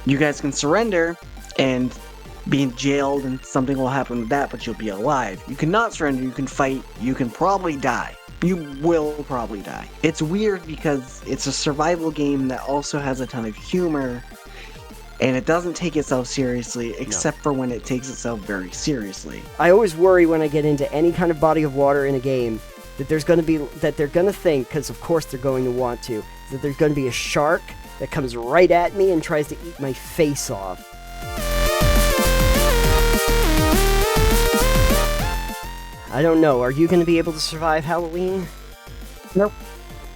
you guys can surrender and be jailed and something will happen with that, but you'll be alive. You cannot surrender, you can fight, you can probably die. You will probably die. It's weird because it's a survival game that also has a ton of humor, and it doesn't take itself seriously, except for when it takes itself very seriously. I always worry when I get into any kind of body of water in a game that they're going to think, because of course they're going to want to, that there's going to be a shark that comes right at me and tries to eat my face off. I don't know. Are you going to be able to survive Halloween? Nope.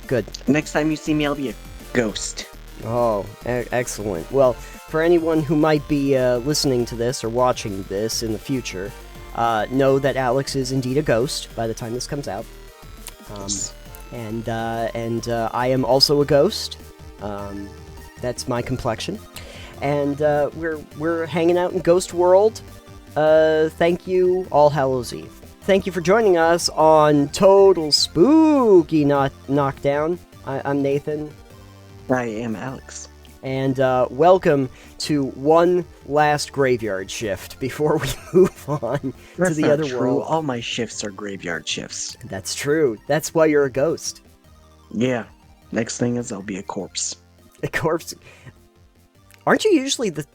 Good. Next time you see me, I'll be a ghost. Oh, excellent. Well, for anyone who might be listening to this or watching this in the future, know that Alex is indeed a ghost by the time this comes out. And I am also a ghost. That's my complexion. And we're hanging out in Ghost World. Thank you, All Hallows Eve. Thank you for joining us on Total Spooky Knockdown. I'm Nathan. I am Alex. And welcome to one last graveyard shift before we move on to the other world. All my shifts are graveyard shifts. That's true. That's why you're a ghost. Yeah. Next thing is I'll be a corpse. A corpse? Aren't you usually the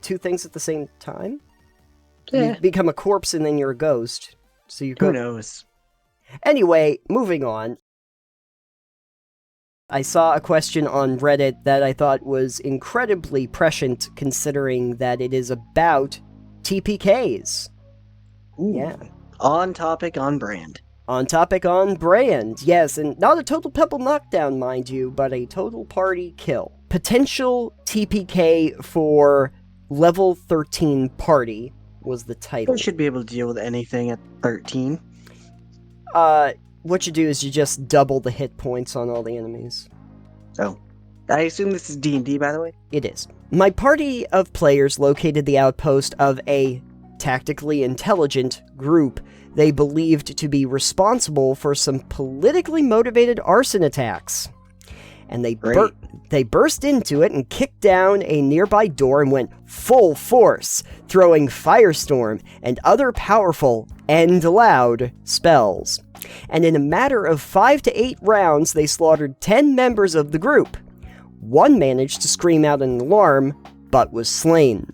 two things at the same time? Yeah. You become a corpse and then you're a ghost. So you go. Who knows? Anyway, moving on. I saw a question on Reddit that I thought was incredibly prescient, considering that it is about TPKs. Ooh. Yeah. On topic, on brand. On topic, on brand. Yes, and not a Total Pebble Knockdown, mind you, but a total party kill. Potential TPK for level 13 party was the title. You should be able to deal with anything at 13. What you do is you just double the hit points on all the enemies. Oh. I assume this is D&D, by the way? It is. My party of players located the outpost of a tactically intelligent group they believed to be responsible for some politically motivated arson attacks. And they burst into it and kicked down a nearby door and went full force, throwing Firestorm and other powerful and loud spells. And in a matter of 5 to 8 rounds, they slaughtered 10 members of the group. One managed to scream out an alarm, but was slain.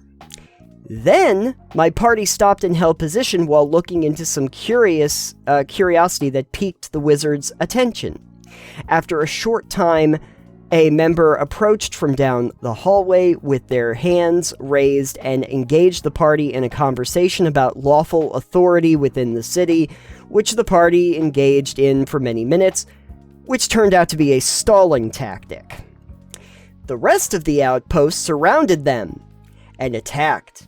Then, my party stopped and held position while looking into some curiosity that piqued the wizard's attention. After a short time, a member approached from down the hallway with their hands raised and engaged the party in a conversation about lawful authority within the city, which the party engaged in for many minutes, which turned out to be a stalling tactic. The rest of the outpost surrounded them and attacked.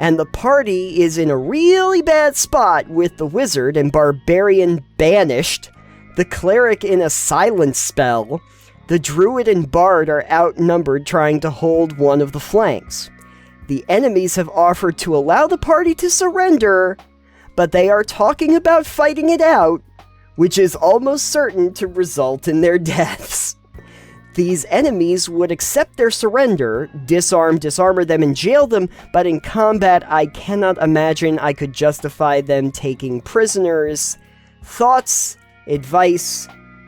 And the party is in a really bad spot with the wizard and barbarian banished, the cleric in a silence spell, the druid and bard are outnumbered trying to hold one of the flanks. The enemies have offered to allow the party to surrender, but they are talking about fighting it out, which is almost certain to result in their deaths. These enemies would accept their surrender, disarmor them, and jail them, but in combat I cannot imagine I could justify them taking prisoners. Thoughts, advice,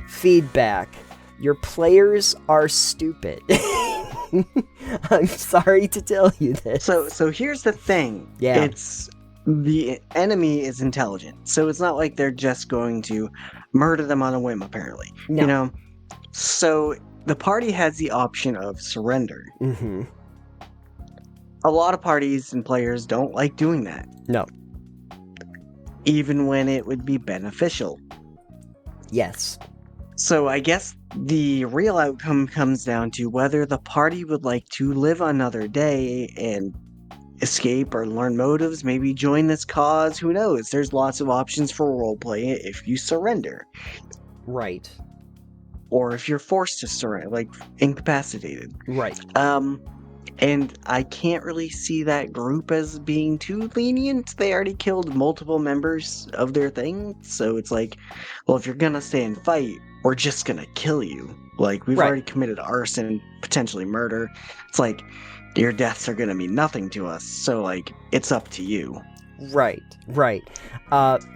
feedback. Your players are stupid. I'm sorry to tell you this. So here's the thing. Yeah. It's the enemy is intelligent, so it's not like they're just going to murder them on a whim, apparently. No. You know? So the party has the option of surrender. Mm-hmm. A lot of parties and players don't like doing that. No. Even when it would be beneficial. Yes. So I guess the real outcome comes down to whether the party would like to live another day and escape or learn motives, maybe join this cause, who knows? There's lots of options for roleplay if you surrender. Right. Or if you're forced to surrender, like incapacitated. Right. And I can't really see that group as being too lenient. They already killed multiple members of their thing, so it's like, well, if you're gonna stay and fight, we're just gonna kill you. Like, we've already committed arson, potentially murder. It's like, your deaths are going to mean nothing to us, so, like, it's up to you. Right.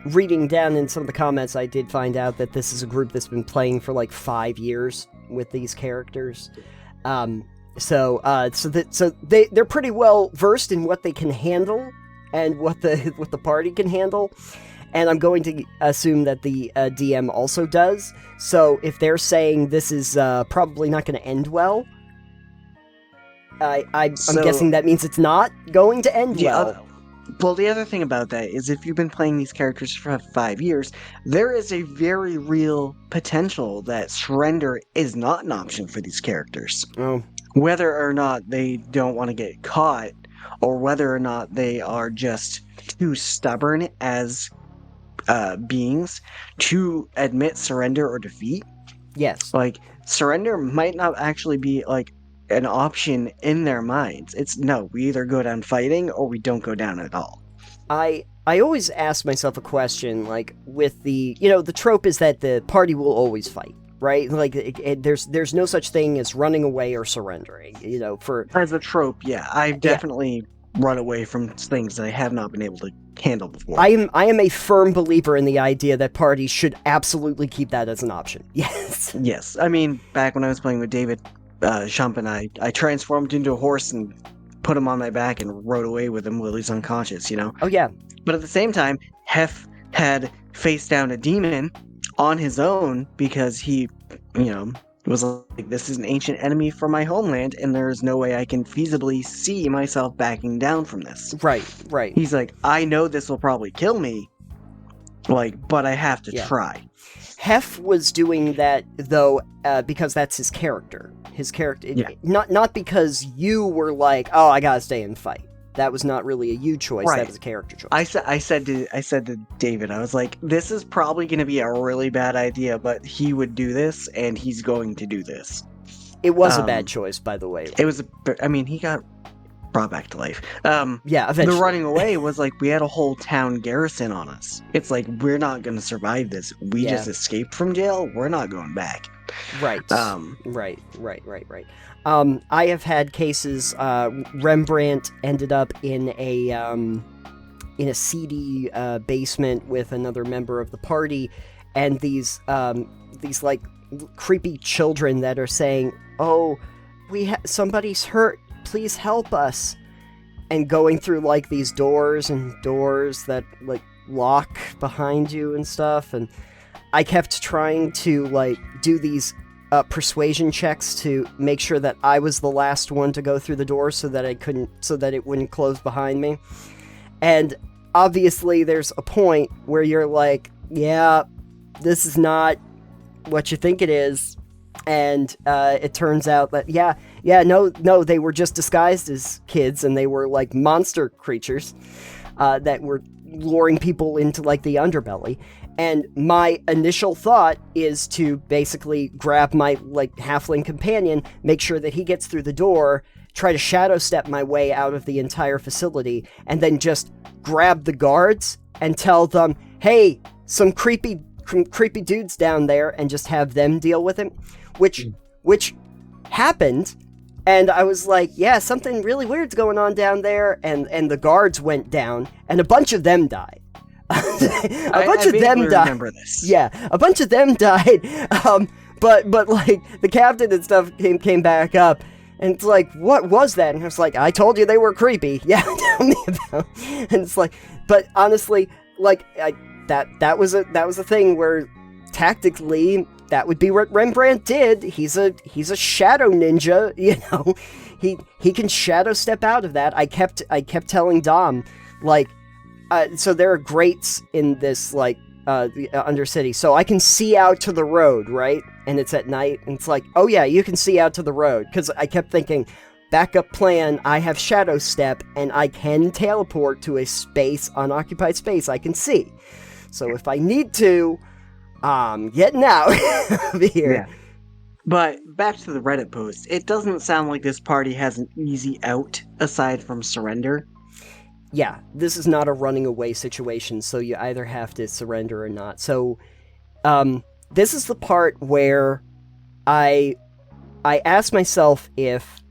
Reading down in some of the comments, I did find out that this is a group that's been playing for like 5 years with these characters. So they're pretty well versed in what they can handle and what the party can handle. And I'm going to assume that the DM also does. So if they're saying this is probably not going to end well, I'm guessing that means it's not going to end well. Well, the other thing about that is if you've been playing these characters for 5 years, there is a very real potential that surrender is not an option for these characters. Oh. Whether or not they don't want to get caught, or whether or not they are just too stubborn as beings to admit surrender or defeat. Yes. Like, surrender might not actually be, like, an option in their minds. It's no, we either go down fighting or we don't go down at all. I always ask myself a question, like, with the trope is that the party will always fight, right? Like, there's no such thing as running away or surrendering, As a trope, yeah. I've definitely run away from things that I have not been able to handle before. I am a firm believer in the idea that parties should absolutely keep that as an option. Yes. Yes. I mean, back when I was playing with David Shump and I transformed into a horse and put him on my back and rode away with him while he's unconscious, Oh, yeah. But at the same time, Hef had faced down a demon on his own because he, was like, this is an ancient enemy for my homeland, and there is no way I can feasibly see myself backing down from this. Right. He's like, I know this will probably kill me, but I have to try. Hef was doing that, though, because that's his character. Not because you were like, oh, I gotta stay and fight. That was not really a you choice. Right. That was a character choice. I said to David, I was like, this is probably going to be a really bad idea, but he would do this, and he's going to do this. It was a bad choice, by the way. It was. He got brought back to life. Eventually. The running away was like we had a whole town garrison on us. It's like we're not going to survive this. We just escaped from jail. We're not going back. Right. Right. I have had cases. Rembrandt ended up in a seedy basement with another member of the party, and these like creepy children that are saying, "Oh, somebody's hurt. Please help us," and going through like these doors that like lock behind you and stuff, and I kept trying to like do these persuasion checks to make sure that I was the last one to go through the door so that it wouldn't close behind me. And obviously there's a point where you're like, yeah, this is not what you think it is. And it turns out that, no, they were just disguised as kids, and they were like monster creatures that were luring people into like the underbelly. And my initial thought is to basically grab my like halfling companion, make sure that he gets through the door, try to shadow step my way out of the entire facility, and then just grab the guards and tell them, hey, some creepy dudes down there, and just have them deal with it, which happened. And I was like, yeah, something really weird's going on down there, and the guards went down, and a bunch of them died. a bunch of them died. Remember this. Yeah, a bunch of them died. But like the captain and stuff came back up, and it's like, what was that? And I was like, I told you they were creepy. Yeah, tell me about. And it's like, but honestly, like that was a thing where tactically that would be what Rembrandt did. He's a shadow ninja, He can shadow step out of that. I kept telling Dom, like. So there are grates in this, like, the Undercity, so I can see out to the road, right? And it's at night, and it's like, oh yeah, you can see out to the road, because I kept thinking, backup plan, I have Shadow Step, and I can teleport to a unoccupied space I can see. So if I need to, getting out of here. Yeah. But back to the Reddit post, it doesn't sound like this party has an easy out, aside from surrender. Yeah, this is not a running away situation, so you either have to surrender or not. So, this is the part where I ask myself if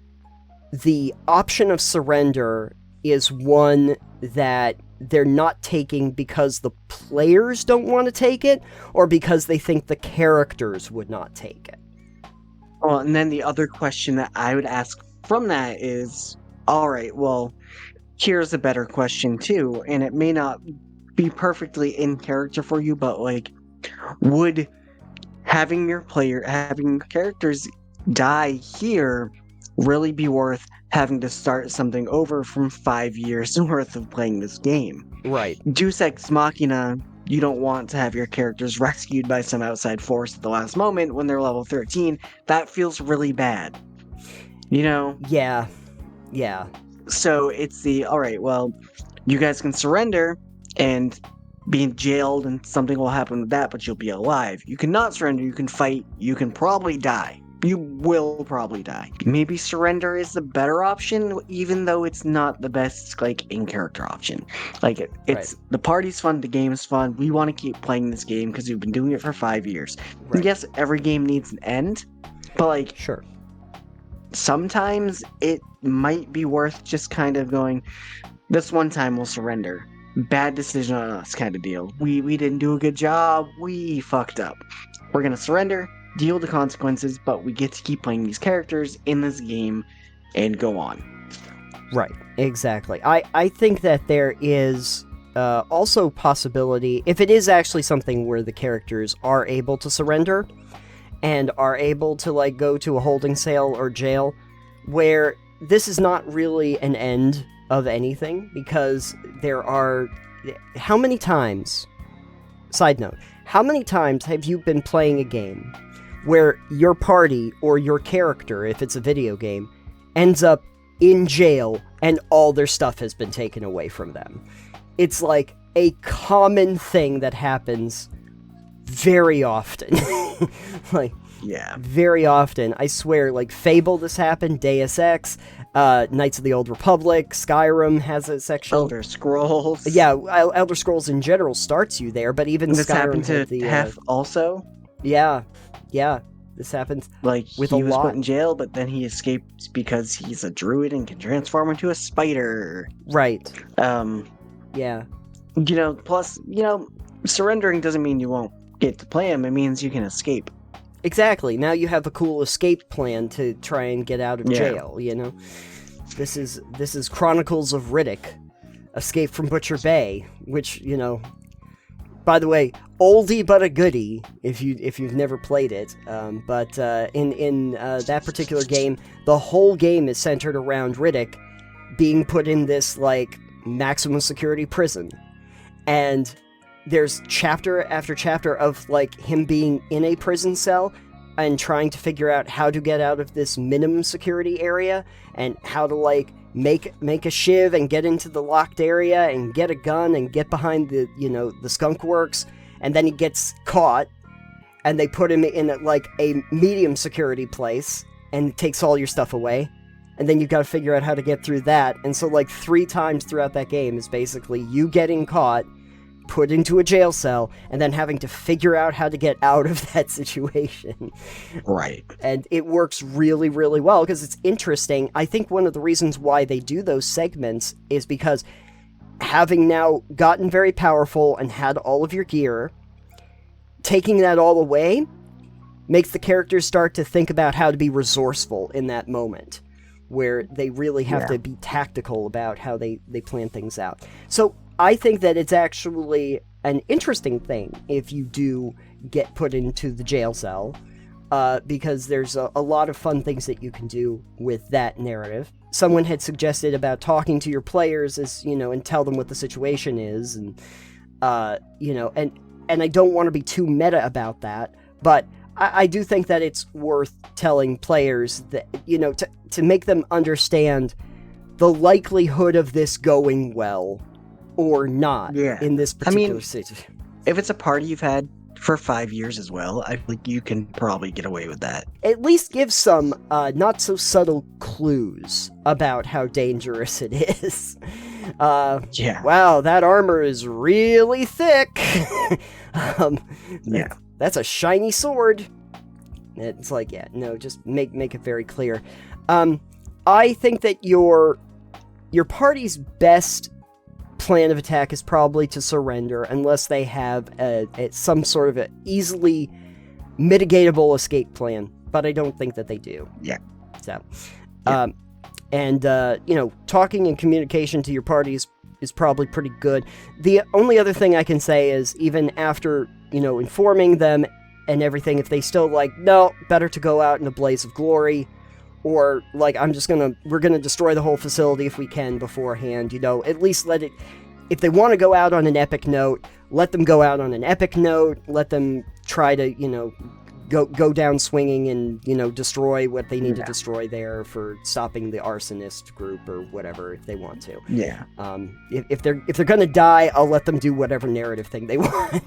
the option of surrender is one that they're not taking because the players don't want to take it, or because they think the characters would not take it. Well, and then the other question that I would ask from that is, all right, well, here's a better question too, and it may not be perfectly in character for you, but like, would having your characters die here really be worth having to start something over from 5 years worth of playing this game? Right. Deus Ex Machina, you don't want to have your characters rescued by some outside force at the last moment when they're level 13. That feels really bad. You know? Yeah. So it's all right, well, you guys can surrender and be jailed and something will happen with that, but you'll be alive. You cannot surrender, you can fight, you can probably die. You will probably die. Maybe surrender is the better option, even though it's not the best, like, in-character option. Like, it's Right. The party's fun, the game's fun, we want to keep playing this game because we've been doing it for 5 years. Right. Yes, every game needs an end, but, like, Sure. sometimes it might be worth just kind of going, this one time we'll surrender. Bad decision on us kind of deal. We didn't do a good job, we fucked up. We're gonna surrender, deal with the consequences, but we get to keep playing these characters in this game and go on. Right, exactly. I think that there is also possibility, if it is actually something where the characters are able to surrender and are able to, like, go to a holding cell or jail, where this is not really an end of anything, because there are... How many times... Side note, how many times have you been playing a game where your party or your character, if it's a video game, ends up in jail and all their stuff has been taken away from them? It's like a common thing that happens very often. Like, Yeah. very often. I swear, like, Fable, this happened, Deus Ex, Knights of the Old Republic, Skyrim has a section. Elder Scrolls. Yeah, Elder Scrolls in general starts you there, but even This Skyrim happened to had the... Hef also. Yeah, this happens Like, with he a was lot. put in jail, but then he escaped because he's a druid and can transform into a spider. Right, Yeah. yeah. Plus, surrendering doesn't mean you won't get to play him. It means you can escape. Exactly. Now you have a cool escape plan to try and get out of Yeah. jail, This is Chronicles of Riddick, Escape from Butcher Bay, which, by the way, oldie but a goodie if you've never played it. But in that particular game, the whole game is centered around Riddick being put in this, like, maximum security prison. And there's chapter after chapter of, like, him being in a prison cell and trying to figure out how to get out of this minimum security area, and how to, like, make a shiv and get into the locked area and get a gun and get behind the skunk works. And then he gets caught and they put him in like a medium security place and it takes all your stuff away. And then you've got to figure out how to get through that. And so, like, 3 times throughout that game is basically you getting caught, put into a jail cell, and then having to figure out how to get out of that situation. Right. And it works really, really well because it's interesting. I think one of the reasons why they do those segments is because, having now gotten very powerful and had all of your gear, taking that all away makes the characters start to think about how to be resourceful in that moment, where they really have to be tactical about how they plan things out. So I think that it's actually an interesting thing if you do get put into the jail cell, because there's a lot of fun things that you can do with that narrative. Someone had suggested about talking to your players and tell them what the situation is, and I don't want to be too meta about that, but I do think that it's worth telling players that, to make them understand the likelihood of this going well or not in this particular situation. If it's a party you've had for 5 years as well, I think you can probably get away with that. At least give some not so subtle clues about how dangerous it is. Wow, that armor is really thick. That's a shiny sword. It's like, just make it very clear. I think that your party's best plan of attack is probably to surrender unless they have some sort of an easily mitigatable escape plan, but I don't think that they do. Yeah. So, Yeah. Talking and communication to your party is probably pretty good. The only other thing I can say is even after, informing them and everything, if they still no, better to go out in a blaze of glory, or we're gonna destroy the whole facility if we can beforehand, at least let it, if they want to go out on an epic note, let them go out on an epic note, let them try to, go down swinging and, destroy what they need to destroy there for stopping the arsonist group or whatever if they want to. Yeah. If they're gonna die, I'll let them do whatever narrative thing they want.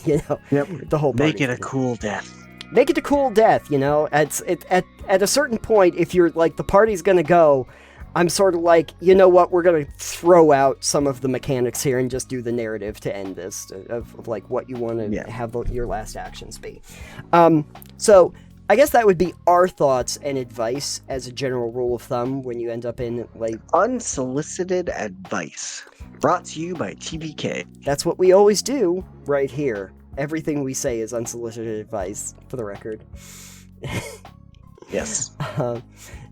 Yep. The whole Make it a cool death. Make it a cool death, at a certain point, if you're the party's gonna go, I'm sort of we're gonna throw out some of the mechanics here and just do the narrative to end this, of what you want to have your last actions be. So I guess that would be our thoughts and advice as a general rule of thumb when you end up in unsolicited advice. Brought to you by TBK. That's what we always do right here. Everything we say is unsolicited advice, for the record. Yes.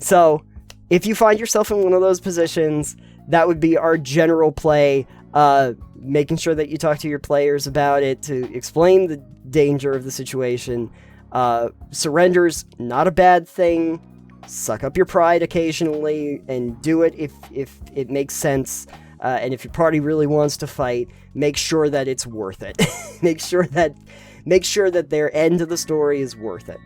So, if you find yourself in one of those positions, that would be our general play. Making sure that you talk to your players about it to explain the danger of the situation. Surrender's not a bad thing. Suck up your pride occasionally and do it if it makes sense. And if your party really wants to fight, make sure that it's worth it. make sure that their end of the story is worth it.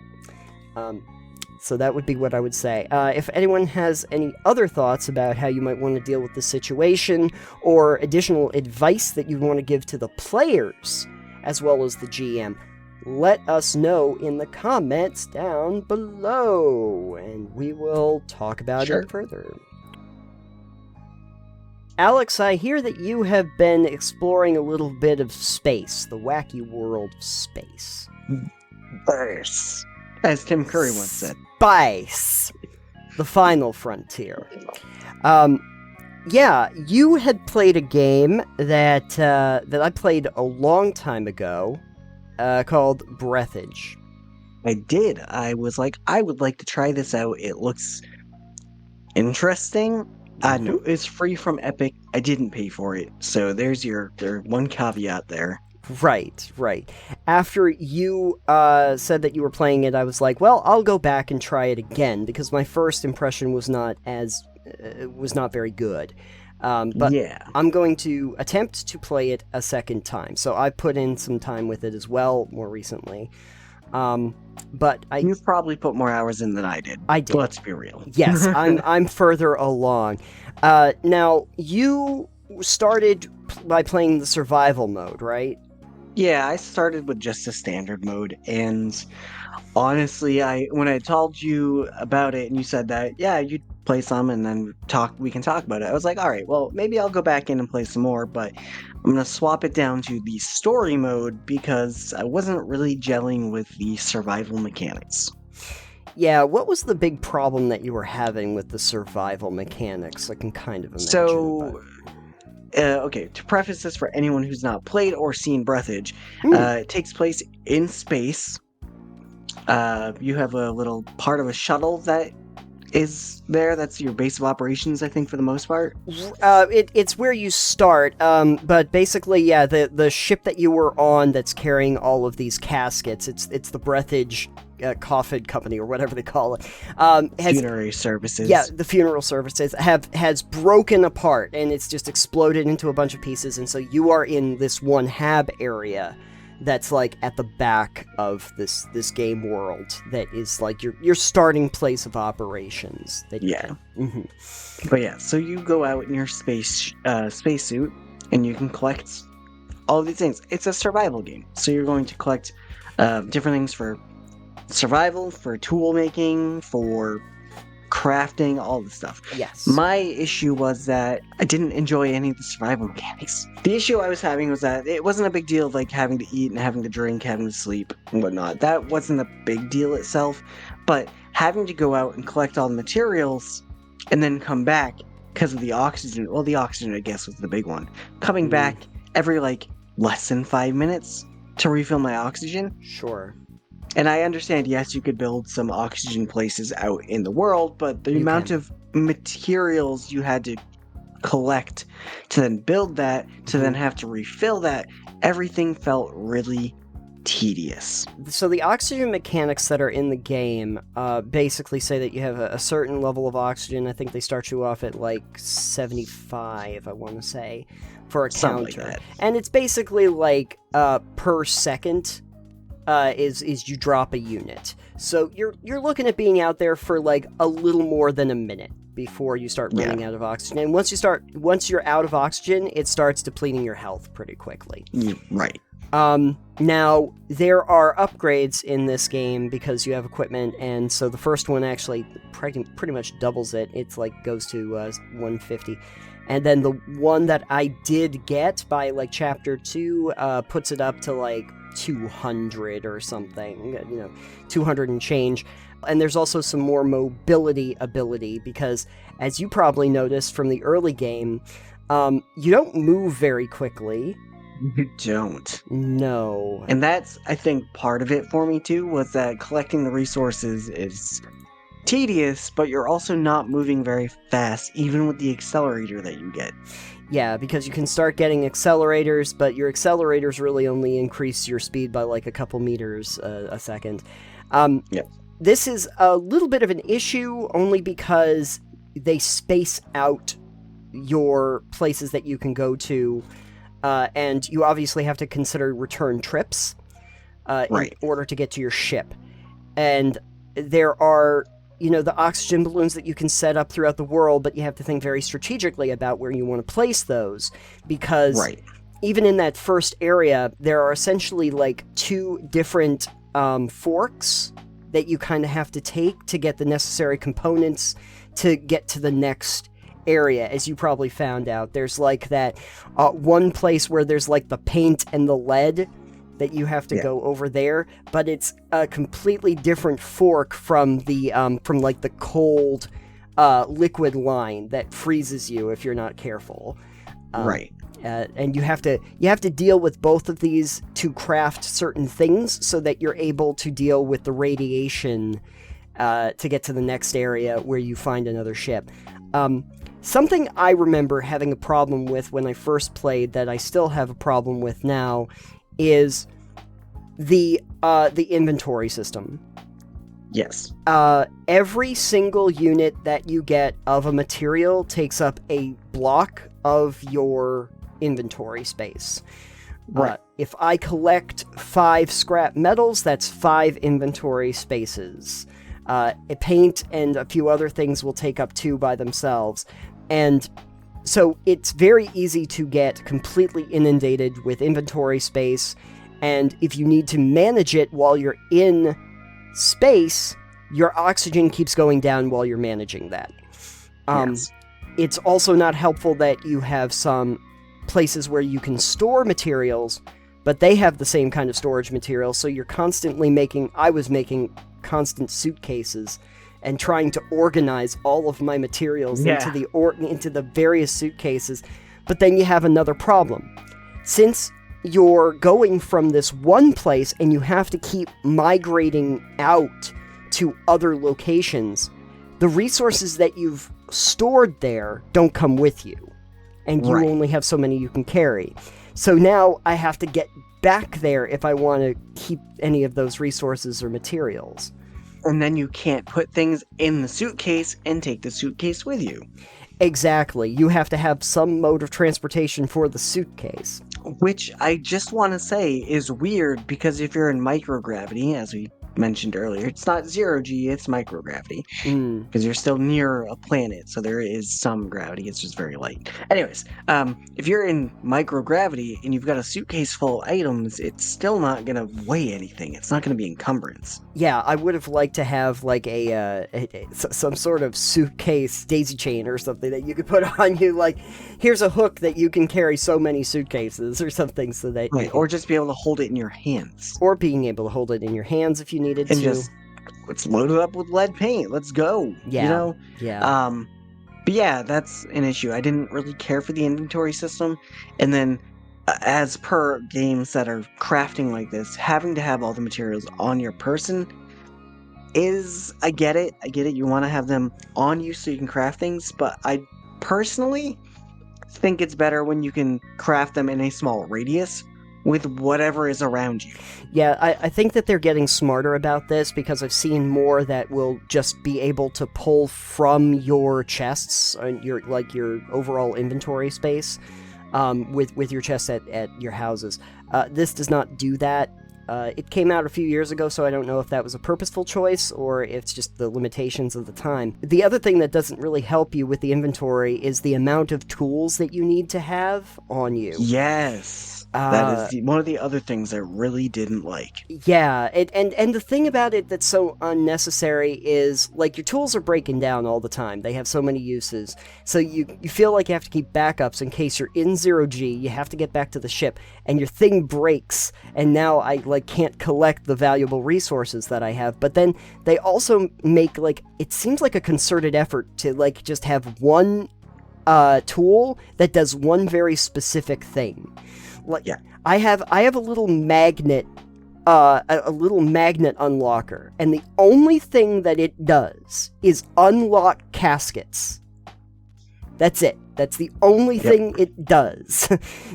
So that would be what I would say. If anyone has any other thoughts about how you might want to deal with the situation, or additional advice that you want to give to the players, as well as the GM, let us know in the comments down below, and we will talk about it further. Alex, I hear that you have been exploring a little bit of space, the wacky world of space. Space. As Tim Curry once said. Spice. The final frontier. You had played a game that I played a long time ago, called Breathedge. I did. I was like, I would like to try this out. It looks interesting. I know it's free from Epic. I didn't pay for it, so there's your one caveat there. Right. After you said that you were playing it, I was like, well, I'll go back and try it again, because my first impression was not very good. But yeah. I'm going to attempt to play it a second time. So I put in some time with it as well more recently. But you've probably put more hours in than I did. I did. Let's be real. Yes, I'm further along. Now you started by playing the survival mode, right? Yeah, I started with just the standard mode, and honestly, when I told you about it and you said that, yeah, you'd play some and then we can talk about it, I was like, all right, well, maybe I'll go back in and play some more, but I'm going to swap it down to the story mode because I wasn't really gelling with the survival mechanics. Yeah, what was the big problem that you were having with the survival mechanics? I can kind of imagine. So, okay, to preface this for anyone who's not played or seen Breathedge, it takes place in space. You have a little part of a shuttle that is there. That's your base of operations, I think, for the most part. It's where you start, but basically, yeah, the ship that you were on that's carrying all of these caskets, it's the Breathedge coffin company, or whatever they call it. Funerary services. Yeah, the funeral services has broken apart, and it's just exploded into a bunch of pieces, and so you are in this one hab area that's at the back of this game world that is your starting place of operations. But yeah, so you go out in your spacesuit and you can collect all of these things. It's a survival game, so you're going to collect different things for survival, for tool making, for crafting, all this stuff. Yes. My issue was that I didn't enjoy any of the survival mechanics. The issue I was having was that it wasn't a big deal of having to eat and having to drink, having to sleep and whatnot. That wasn't a big deal itself, but having to go out and collect all the materials and then come back because of the oxygen. Well, the oxygen, I guess, was the big one. Coming back every, like, less than 5 minutes to refill my oxygen. Sure. And I understand, yes, you could build some oxygen places out in the world, but the amount of materials you had to collect to then build that, to then have to refill that, everything felt really tedious. So the oxygen mechanics that are in the game basically say that you have a certain level of oxygen. I think they start you off at like 75, I want to say, for a Something counter. like that. And it's basically like per second is you drop a unit. So you're looking at being out there for like a little more than a minute before you start running out of oxygen. And once you're out of oxygen, it starts depleting your health pretty quickly. Right. Now, there are upgrades in this game because you have equipment, and so the first one actually pretty much doubles it. It's like goes to 150. And then the one that I did get by like chapter 2 puts it up to like 200 or something, 200 and change. And there's also some more mobility ability because, as you probably noticed from the early game, you don't move very quickly. You don't. No. And that's, I think, part of it for me too, was that collecting the resources is tedious, but you're also not moving very fast, even with the accelerator that you get. Yeah, because you can start getting accelerators, but your accelerators really only increase your speed by like a couple meters a second. This is a little bit of an issue, only because they space out your places that you can go to, and you obviously have to consider return trips in order to get to your ship. And there are, the oxygen balloons that you can set up throughout the world, but you have to think very strategically about where you want to place those, because even in that first area, there are essentially like 2 different forks that you kind of have to take to get the necessary components to get to the next area. As you probably found out, there's like that one place where there's like the paint and the lead that you have to go over there, but it's a completely different fork from the from like the cold liquid line that freezes you if you're not careful. And you have to deal with both of these to craft certain things so that you're able to deal with the radiation to get to the next area where you find another ship. Something I remember having a problem with when I first played that I still have a problem with now is the inventory system. Yes. Every single unit that you get of a material takes up a block of your inventory space. If I collect 5 scrap metals, that's 5 inventory spaces. A paint and a few other things will take up 2 by themselves. And so it's very easy to get completely inundated with inventory space, and if you need to manage it while you're in space, your oxygen keeps going down while you're managing that. It's also not helpful that you have some places where you can store materials, but they have the same kind of storage material, so you're constantly I was making constant suitcases and trying to organize all of my materials into the various suitcases. But then you have another problem. Since you're going from this one place and you have to keep migrating out to other locations, the resources that you've stored there don't come with you, and you only have so many you can carry. So now I have to get back there if I want to keep any of those resources or materials. And then you can't put things in the suitcase and take the suitcase with you. Exactly. You have to have some mode of transportation for the suitcase. Which I just want to say is weird, because if you're in microgravity, as we mentioned earlier, it's not 0G, it's microgravity. Because you're still near a planet, so there is some gravity, it's just very light. Anyways, if you're in microgravity and you've got a suitcase full of items, it's still not going to weigh anything. It's not going to be encumbrance. Yeah, I would have liked to have like some sort of suitcase daisy chain or something that you could put on you, like, here's a hook that you can carry so many suitcases or something, so that or just be able to hold it in your hands. Or being able to hold it in your hands if you needed and to. Just let's load it up with lead paint. Let's go. Yeah. But yeah, that's an issue. I didn't really care for the inventory system, and then as per games that are crafting like this, having to have all the materials on your person is, I get it. You want to have them on you so you can craft things, but I personally think it's better when you can craft them in a small radius with whatever is around you. Yeah, I think that they're getting smarter about this because I've seen more that will just be able to pull from your chests and your overall inventory space with your chests at your houses. This does not do that. It came out a few years ago, so I don't know if that was a purposeful choice or if it's just the limitations of the time. The other thing that doesn't really help you with the inventory is the amount of tools that you need to have on you. Yes. That is one of the other things I really didn't like. Yeah, and the thing about it that's so unnecessary is, like, your tools are breaking down all the time. They have so many uses. So you feel like you have to keep backups in case you're in 0G, you have to get back to the ship, and your thing breaks, and now I, can't collect the valuable resources that I have. But then they also make, it seems like a concerted effort to, just have one tool that does one very specific thing. Yeah. I have a little magnet, a little magnet unlocker, and the only thing that it does is unlock caskets. That's it. That's the only thing it does.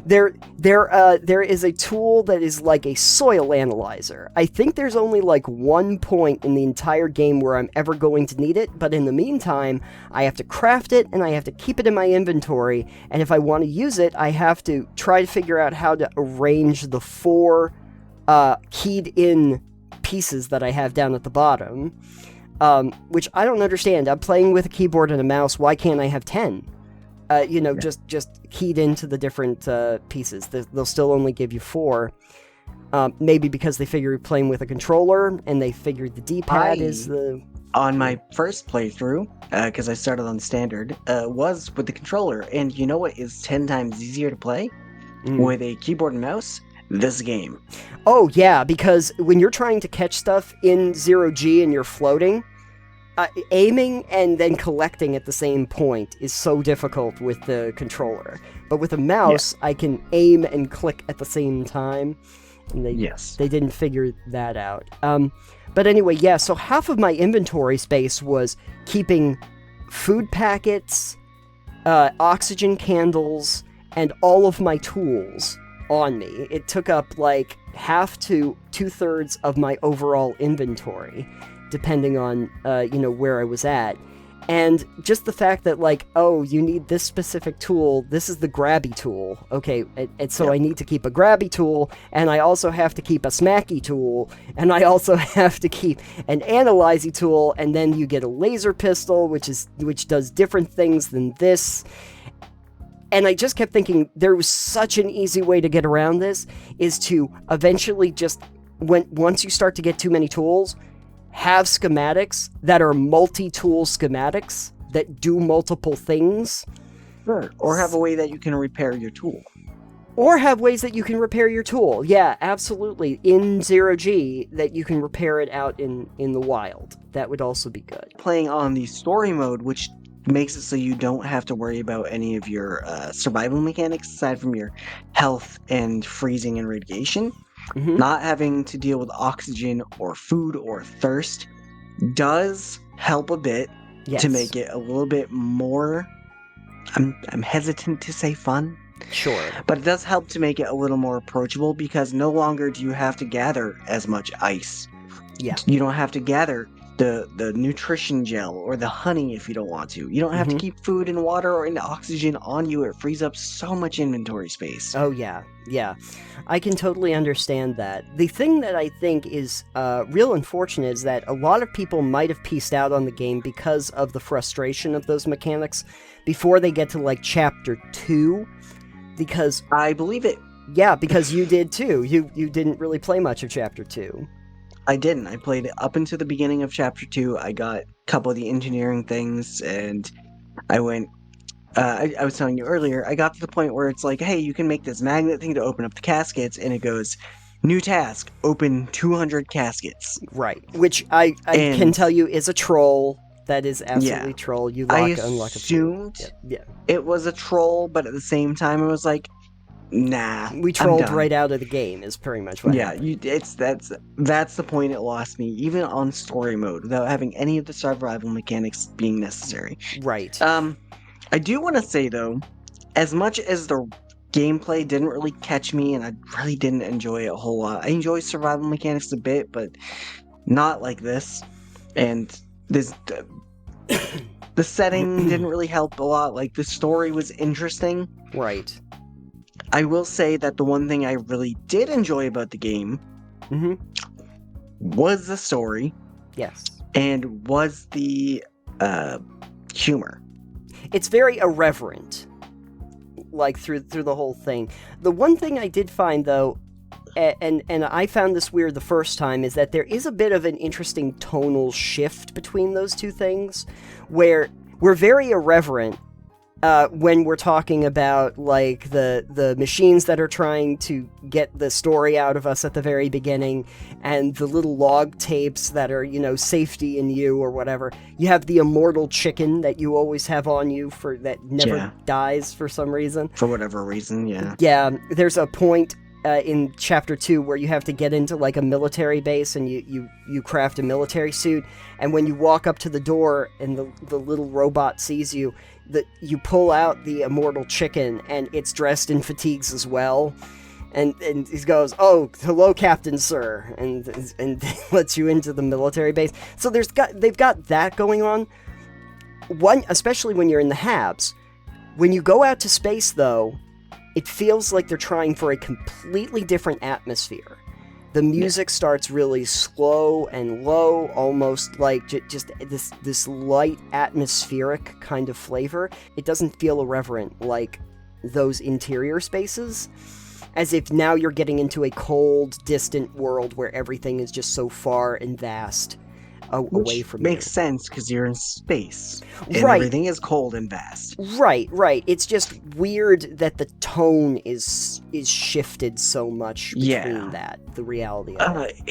There is a tool that is like a soil analyzer. I think there's only one point in the entire game where I'm ever going to need it, but in the meantime, I have to craft it and I have to keep it in my inventory, and if I want to use it, I have to try to figure out how to arrange the 4 keyed in pieces that I have down at the bottom, which I don't understand. I'm playing with a keyboard and a mouse. Why can't I have 10? Just keyed into the different pieces. They'll still only give you 4. Maybe because they figure you're playing with a controller, and they figured the D-pad is the... On my first playthrough, because I started on standard, was with the controller. And you know what is 10 times easier to play? With a keyboard and mouse? This game. Oh, yeah, because when you're trying to catch stuff in 0G and you're floating... aiming and then collecting at the same point is so difficult with the controller. But with a mouse, I can aim and click at the same time. And they didn't figure that out. But anyway, yeah, so half of my inventory space was keeping food packets, oxygen candles, and all of my tools on me. It took up half to 2/3 of my overall inventory, depending on, where I was at. And just the fact that, you need this specific tool, this is the grabby tool, okay, and so I need to keep a grabby tool, and I also have to keep a smacky tool, and I also have to keep an analyzey tool, and then you get a laser pistol, which does different things than this. And I just kept thinking, there was such an easy way to get around this, is to eventually just, once you start to get too many tools, have schematics that are multi-tool schematics that do multiple things. Sure. Or have a way that you can repair your tool. Yeah, absolutely. In 0G, that you can repair it out in the wild. That would also be good. Playing on the story mode, which makes it so you don't have to worry about any of your survival mechanics aside from your health and freezing and radiation. Not having to deal with oxygen or food or thirst does help a bit to make it a little bit more, I'm hesitant to say fun. Sure. But it does help to make it a little more approachable, because no longer do you have to gather as much ice. Yeah. You don't have to gather the nutrition gel or the honey if you don't want to. You don't have to keep food and water or oxygen on you. It frees up so much inventory space. Oh, yeah. Yeah. I can totally understand that. The thing that I think is real unfortunate is that a lot of people might have pieced out on the game because of the frustration of those mechanics before they get to, Chapter 2, because... I believe it. Yeah, because you did too. You didn't really play much of Chapter 2. I didn't. I played it up until the beginning of Chapter 2. I got a couple of the engineering things, and I went... I was telling you earlier, I got to the point where it's like, hey, you can make this magnet thing to open up the caskets, and it goes, new task, open 200 caskets. Right, which I can tell you is a troll. That is absolutely troll. You I unlock a assumed yeah. it was a troll, but at the same time, it was like, nah, We I'm trolled done. right out of the game is pretty much what happened. That's the point it lost me, even on story mode, without having any of the survival mechanics being necessary. Right. I do want to say, though, as much as the gameplay didn't really catch me, and I really didn't enjoy it a whole lot, I enjoy survival mechanics a bit, but not like this. And this... the setting didn't really help a lot. Like, the story was interesting. Right. I will say that the one thing I really did enjoy about the game was the story. Yes. And was the humor. It's very irreverent, like through the whole thing. The one thing I did find, though, and I found this weird the first time, is that there is a bit of an interesting tonal shift between those two things, where we're very irreverent when we're talking about, like, the machines that are trying to get the story out of us at the very beginning, and the little log tapes that are, safety in you or whatever. You have the immortal chicken that you always have on you that never dies for some reason. For whatever reason, yeah. Yeah, there's a point in Chapter 2 where you have to get into, like, a military base, and you craft a military suit, and when you walk up to the door and the little robot sees you, you pull out the immortal chicken, and it's dressed in fatigues as well, and he goes, "Oh, hello, Captain Sir," and lets you into the military base. So they've got that going on. Especially when you're in the Habs. When you go out to space, though, it feels like they're trying for a completely different atmosphere. The music starts really slow and low, almost like just this light atmospheric kind of flavor. It doesn't feel irreverent like those interior spaces, as if now you're getting into a cold, distant world where everything is just so far and vast away from you. Which makes sense, because you're in space, and everything is cold and vast. Right. It's just weird that the tone is shifted so much between the reality of it.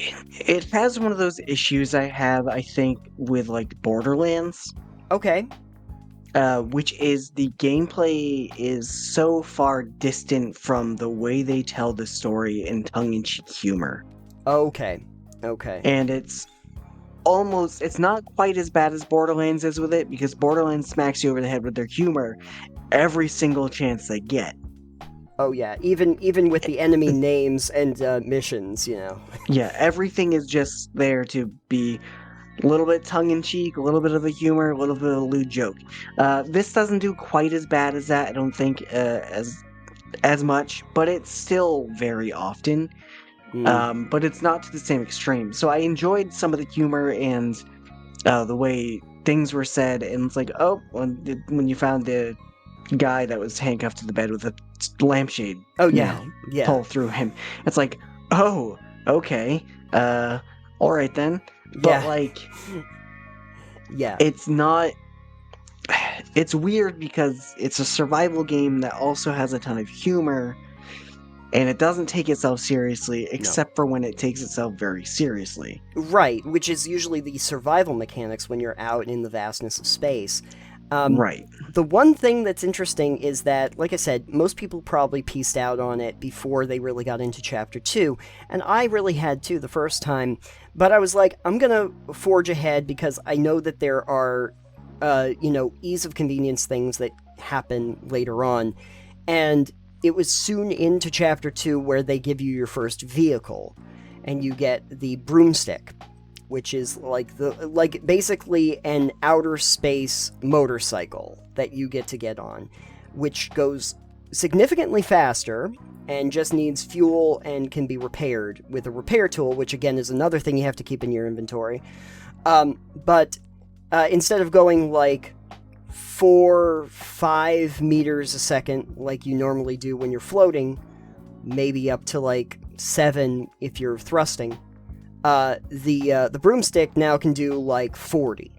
It has one of those issues I have, I think, with, like, Borderlands. Okay. Which is the gameplay is so far distant from the way they tell the story in tongue-in-cheek humor. Okay. And it's not quite as bad as Borderlands is with it, because Borderlands smacks you over the head with their humor every single chance they get. Oh yeah, even with the enemy names and missions, Yeah, everything is just there to be a little bit tongue-in-cheek, a little bit of the humor, a little bit of a lewd joke. This doesn't do quite as bad as that, I don't think, as much, but it's still very often. But it's not to the same extreme. So I enjoyed some of the humor and the way things were said, and it's like, oh, when you found the guy that was handcuffed to the bed with a lampshade, pull through him, it's like, oh, okay, all right then. But it's not. It's weird because it's a survival game that also has a ton of humor. And it doesn't take itself seriously, except for when it takes itself very seriously. Right, which is usually the survival mechanics when you're out in the vastness of space. Right. The one thing that's interesting is that, like I said, most people probably pieced out on it before they really got into Chapter 2, and I really had to the first time, but I was like, I'm gonna forge ahead because I know that there are, ease of convenience things that happen later on, and it was soon into Chapter 2 where they give you your first vehicle, and you get the broomstick, which is like basically an outer space motorcycle that you get on, which goes significantly faster and just needs fuel and can be repaired with a repair tool, which again is another thing you have to keep in your inventory. But instead of going like 4-5 meters a second like you normally do when you're floating, maybe up to like 7 if you're thrusting, the broomstick now can do like 40.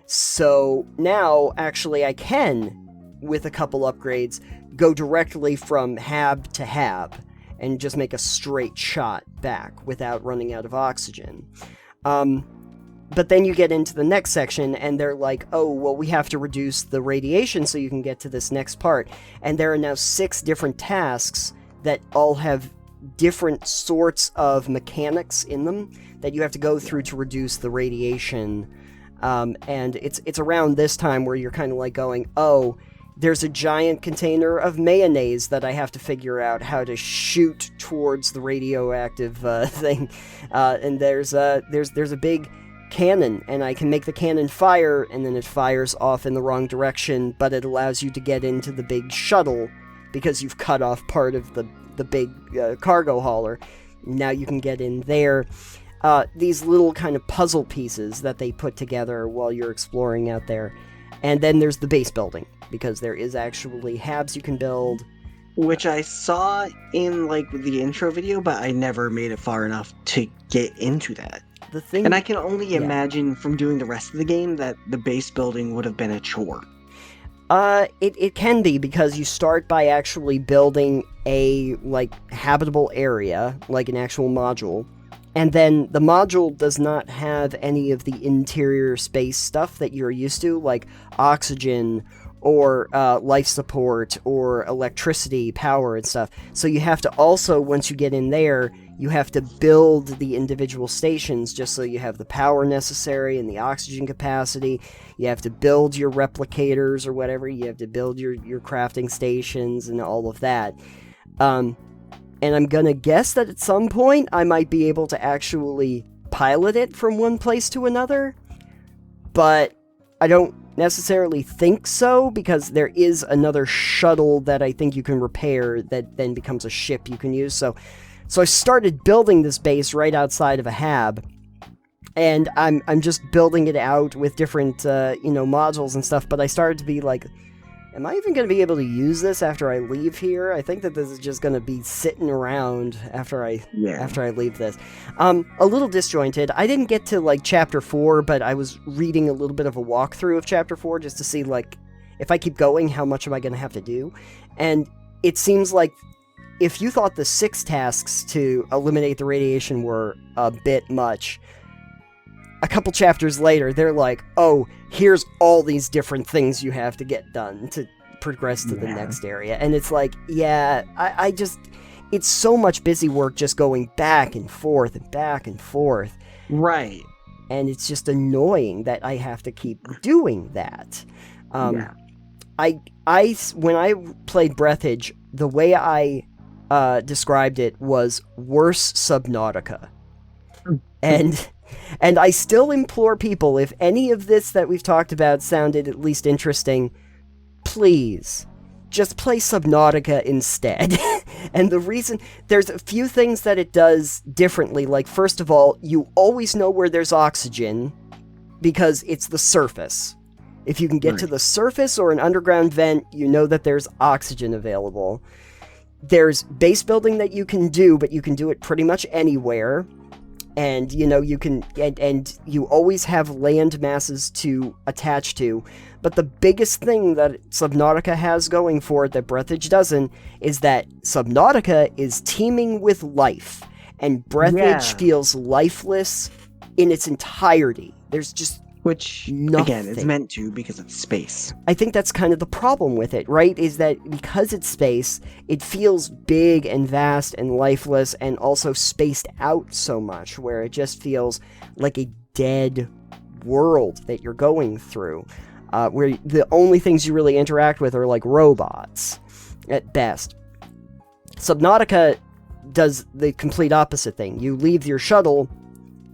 So now actually I can, with a couple upgrades, go directly from hab to hab and just make a straight shot back without running out of oxygen. But then you get into the next section, and they're like, oh, well, we have to reduce the radiation so you can get to this next part. And there are now 6 different tasks that all have different sorts of mechanics in them that you have to go through to reduce the radiation. And it's around this time where you're kind of like going, oh, there's a giant container of mayonnaise that I have to figure out how to shoot towards the radioactive thing. And there's a big cannon, and I can make the cannon fire, and then it fires off in the wrong direction, but it allows you to get into the big shuttle because you've cut off part of the big cargo hauler. Now you can get in there. These little kind of puzzle pieces that they put together while you're exploring out there. And then there's the base building, because there is actually habs you can build. Which I saw in, like, the intro video, but I never made it far enough to get into that. The thing... And I can only imagine from doing the rest of the game that the base building would have been a chore. It can be, because you start by actually building a, like, habitable area, like an actual module. And then the module does not have any of the interior space stuff that you're used to, like oxygen or life support or electricity, power and stuff. So you have to also, once you get in there, you have to build the individual stations just so you have the power necessary and the oxygen capacity. You have to build your replicators or whatever. You have to build your crafting stations and all of that. And I'm gonna guess that at some point I might be able to actually pilot it from one place to another, but I don't necessarily think so, because there is another shuttle that I think you can repair that then becomes a ship you can use. So I started building this base right outside of a hab, and I'm just building it out with different modules and stuff, but I started to be like, am I even going to be able to use this after I leave here? I think that this is just going to be sitting around after I leave this. A little disjointed. I didn't get to, like, Chapter 4, but I was reading a little bit of a walkthrough of Chapter 4 just to see, like, if I keep going, how much am I going to have to do? And it seems like if you thought the 6 tasks to eliminate the radiation were a bit much, a couple chapters later, they're like, oh, here's all these different things you have to get done to progress to the next area. And it's like, I just... It's so much busy work just going back and forth and back and forth. Right. And it's just annoying that I have to keep doing that. When I played Breathedge, the way I described it was worse Subnautica. And I still implore people, if any of this that we've talked about sounded at least interesting, please, just play Subnautica instead. And the reason, there's a few things that it does differently. Like, first of all, you always know where there's oxygen, because it's the surface. If you can get to the surface or an underground vent, you know that there's oxygen available. There's base building that you can do, but you can do it pretty much anywhere. And, you can, and you always have land masses to attach to. But the biggest thing that Subnautica has going for it that Breathedge doesn't is that Subnautica is teeming with life. And Breathedge feels lifeless in its entirety. There's just Which, nothing. Again, it's meant to because it's space. I think that's kind of the problem with it, right? Is that because it's space, it feels big and vast and lifeless and also spaced out so much, where it just feels like a dead world that you're going through, where the only things you really interact with are like robots, at best. Subnautica does the complete opposite thing. You leave your shuttle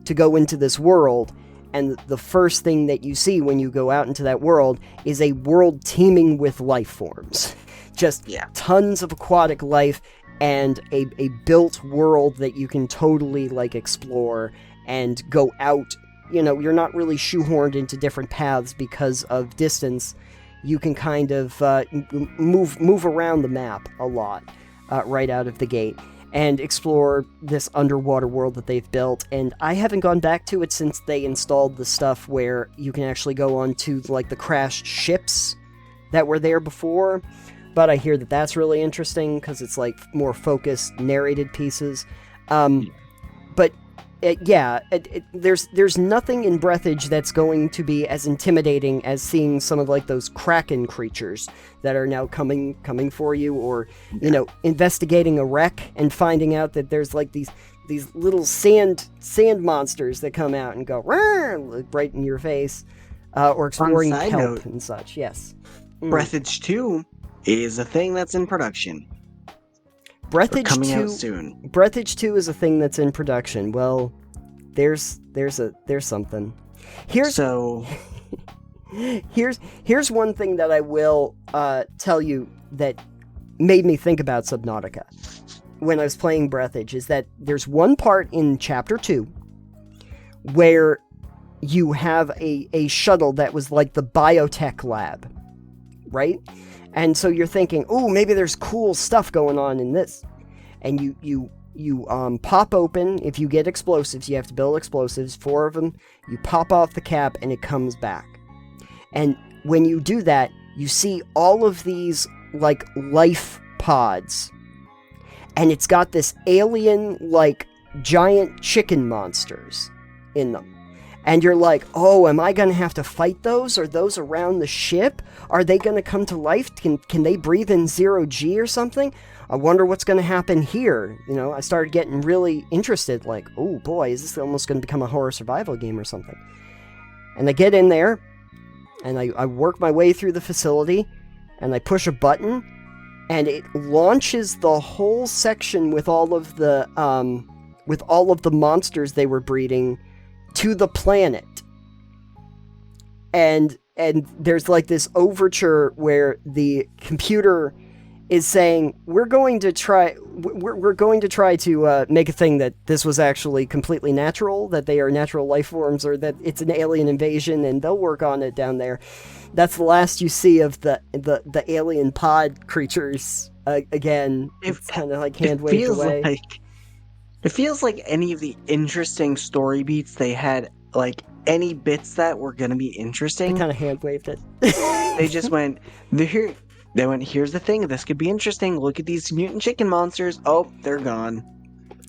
to go into this world, and the first thing that you see when you go out into that world is a world teeming with life forms. Just tons of aquatic life and a built world that you can totally, like, explore and go out. You're not really shoehorned into different paths because of distance. You can kind of move around the map a lot right out of the gate and explore this underwater world that they've built. And I haven't gone back to it since they installed the stuff where you can actually go on to, like, the crashed ships that were there before. But I hear that that's really interesting because it's, like, more focused, narrated pieces. But There's nothing in Breathedge that's going to be as intimidating as seeing some of like those kraken creatures that are now coming for you, or investigating a wreck and finding out that there's like these little sand monsters that come out and go right in your face, or exploring kelp and such. Yes. Breathedge 2 is a thing that's in production. Breathedge coming 2, out soon. Breathedge 2 is a thing that's in production. Well, there's something. Here's one thing that I will tell you that made me think about Subnautica when I was playing Breathedge, is that there's one part in Chapter 2 where you have a shuttle that was like the biotech lab, right? And so you're thinking, oh, maybe there's cool stuff going on in this. And you pop open. If you get explosives, you have to build explosives, 4 of them. You pop off the cap and it comes back. And when you do that, you see all of these like life pods. And it's got this alien like giant chicken monsters in them. And you're like, oh, am I going to have to fight those? Are those around the ship? Are they going to come to life? Can they breathe in 0G or something? I wonder what's going to happen here. I started getting really interested, like, oh boy, is this almost going to become a horror survival game or something? And I get in there, and I work my way through the facility, and I push a button, and it launches the whole section with all of the monsters they were breeding to the planet. And there's like this overture where the computer is saying, we're going to try to make a thing that this was actually completely natural, that they are natural life forms, or that it's an alien invasion, and they'll work on it down there. That's the last you see of the alien pod creatures. Again, it's kind of like hand waved away. It feels like any of the interesting story beats they had, like any bits that were going to be interesting. They kind of hand waved it. They just went, here's the thing, this could be interesting. Look at these mutant chicken monsters. Oh, they're gone.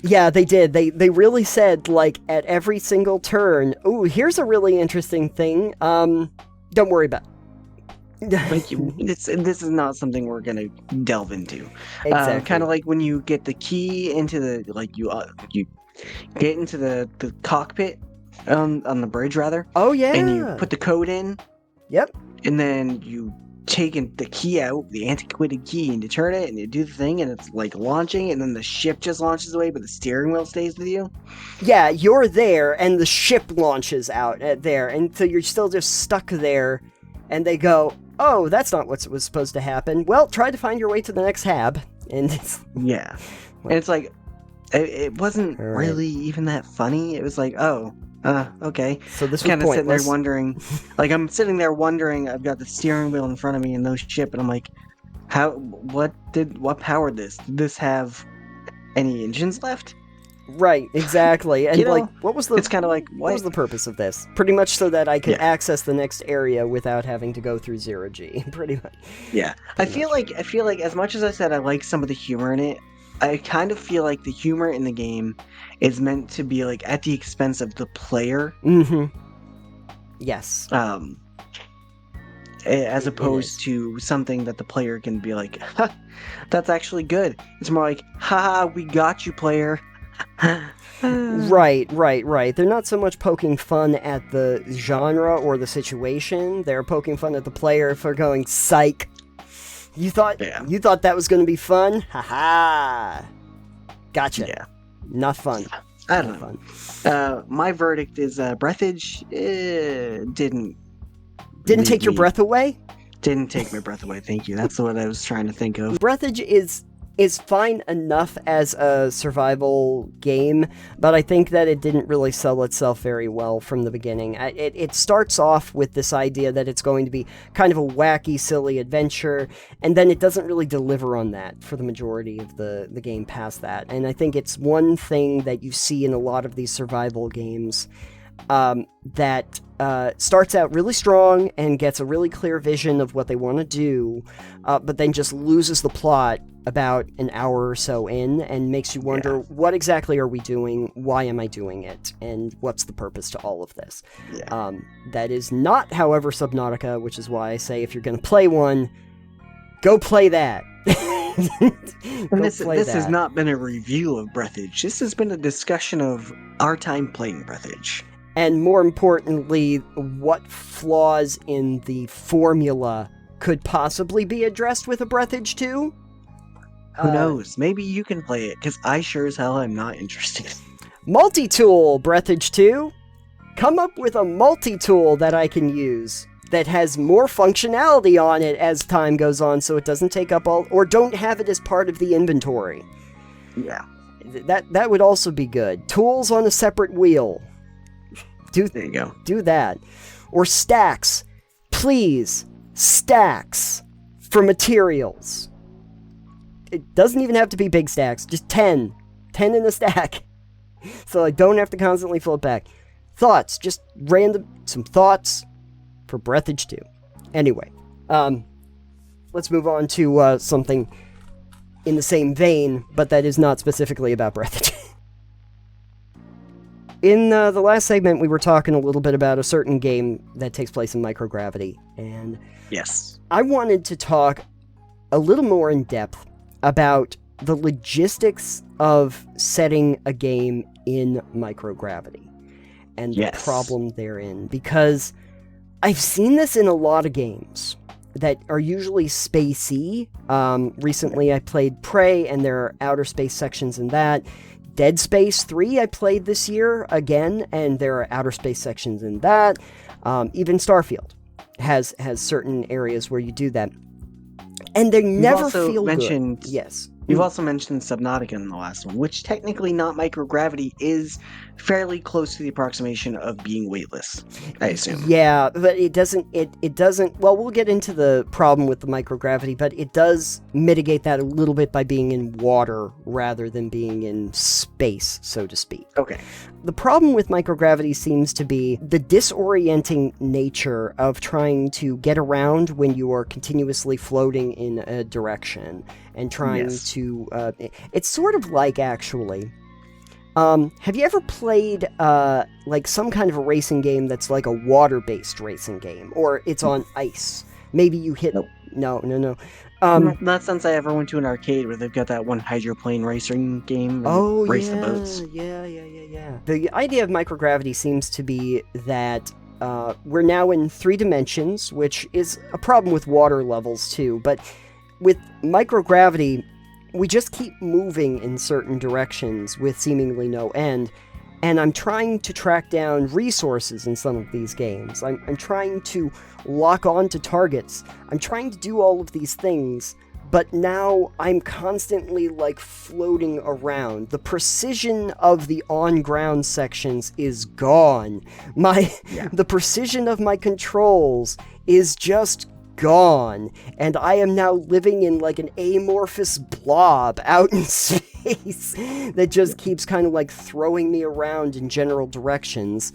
Yeah, they did. They really said, like, at every single turn, oh, here's a really interesting thing. Don't worry about it. This is not something we're gonna delve into. Exactly. Kind of like when you get the key into the you get into the cockpit on the bridge rather. Oh yeah. And you put the code in. Yep. And then you take the key out, the antiquated key, and you turn it and you do the thing, and it's like launching, and then the ship just launches away, but the steering wheel stays with you. Yeah, you're there, and the ship launches out there, and so you're still just stuck there, and they go, oh, that's not what was supposed to happen. Well, try to find your way to the next hab. And it's... Yeah. And it's like, it wasn't really even that funny. It was like, oh, okay. So this was kind of sitting there pointless. wondering, like, I'm sitting there wondering, I've got the steering wheel in front of me and no ship, and I'm like, what powered this? Did this have any engines left? Right, exactly. And what was the... It's kind of like, what was the purpose of this? Pretty much so that I could access the next area without having to go through 0G. Pretty much. Yeah. I feel like as much as I said I like some of the humor in it, I kind of feel like the humor in the game is meant to be like at the expense of the player. Mm-hmm. Yes. As opposed to something that the player can be like, ha, that's actually good. It's more like, haha, we got you, player. Right. They're not so much poking fun at the genre or the situation. They're poking fun at the player for going, psych. You thought that was going to be fun? Haha. Gotcha. Yeah. Not fun. I don't know. My verdict is Breathedge didn't take your breath away? Didn't take my breath away, thank you. That's what I was trying to think of. Breathedge is fine enough as a survival game, but I think that it didn't really sell itself very well from the beginning. It starts off with this idea that it's going to be kind of a wacky, silly adventure, and then it doesn't really deliver on that for the majority of the game past that. And I think it's one thing that you see in a lot of these survival games. that starts out really strong and gets a really clear vision of what they want to do, but then just loses the plot about an hour or so in and makes you wonder, what exactly are we doing? Why am I doing it? And what's the purpose to all of this? Yeah. That is not, however, Subnautica, which is why I say if you're going to play one, go play that. And this has not been a review of Breathedge. This has been a discussion of our time playing Breathedge. And more importantly, what flaws in the formula could possibly be addressed with a Breathedge 2? Who knows? Maybe you can play it, because I sure as hell am not interested. Multi-tool, Breathedge 2. Come up with a multi-tool that I can use that has more functionality on it as time goes on, so it doesn't take up all, or don't have it as part of the inventory. Yeah. That would also be good. Tools on a separate wheel. There you go. Do that. Or stacks. Please. Stacks for materials. It doesn't even have to be big stacks. Just 10. 10 in a stack. So I don't have to constantly float back. Thoughts. Just random. Some thoughts for Breathedge 2. Anyway. Let's move on to something in the same vein, but that is not specifically about Breathedge. In the last segment, we were talking a little bit about a certain game that takes place in Microgravity, and yes, I wanted to talk a little more in depth about the logistics of setting a game in Microgravity and the problem therein, because I've seen this in a lot of games that are usually spacey. Recently, I played Prey, and there are outer space sections in that. Dead Space 3 I played this year again, and there are outer space sections in that. Even Starfield has certain areas where you do that. And they never feel good. Yes. You've also mentioned Subnautica in the last one, which technically not microgravity is fairly close to the approximation of being weightless, I assume. Yeah, but it doesn't, well, we'll get into the problem with the microgravity, but it does mitigate that a little bit by being in water rather than being in space, so to speak. Okay. The problem with microgravity seems to be the disorienting nature of trying to get around when you are continuously floating in a direction and trying to, it's sort of like, actually, have you ever played, like, some kind of a racing game that's like a water-based racing game, or it's on ice? Maybe you hit... No. Not since I ever went to an arcade where they've got that one hydroplane racing game and race the boats. Yeah. The idea of microgravity seems to be that we're now in 3 dimensions, which is a problem with water levels, too, but with microgravity, we just keep moving in certain directions with seemingly no end, and I'm trying to track down resources in some of these games. I'm trying to lock on to targets. I'm trying to do all of these things, but now I'm constantly, like, floating around. The precision of the on-ground sections is gone. The precision of my controls is just gone, and I am now living in like an amorphous blob out in space that just keeps kind of like throwing me around in general directions,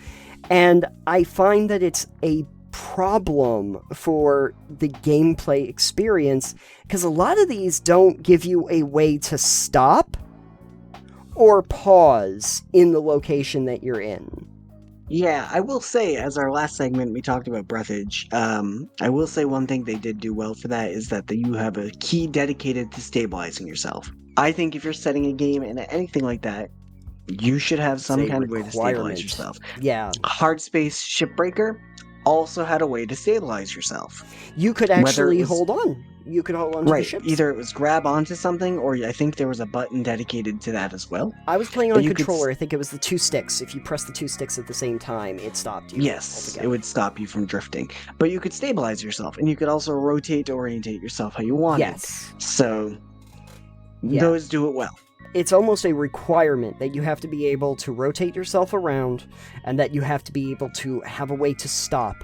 and I find that it's a problem for the gameplay experience because a lot of these don't give you a way to stop or pause in the location that you're in. Yeah, I will say, as our last segment, we talked about Breathedge. I will say one thing they did do well for that is that you have a key dedicated to stabilizing yourself. I think if you're setting a game and anything like that, you should have some kind of way to stabilize yourself. Yeah. Hard Space Shipbreaker also had a way to stabilize yourself. You could actually hold on. You could hold on to the ships. Either it was grab onto something, or I think there was a button dedicated to that as well. I was playing on a controller. I think it was the 2 sticks. If you press the 2 sticks at the same time, it stopped you. Yes, altogether. It would stop you from drifting. But you could stabilize yourself, and you could also rotate to orientate yourself how you wanted. Yes. So, those do it well. It's almost a requirement that you have to be able to rotate yourself around, and that you have to be able to have a way to stop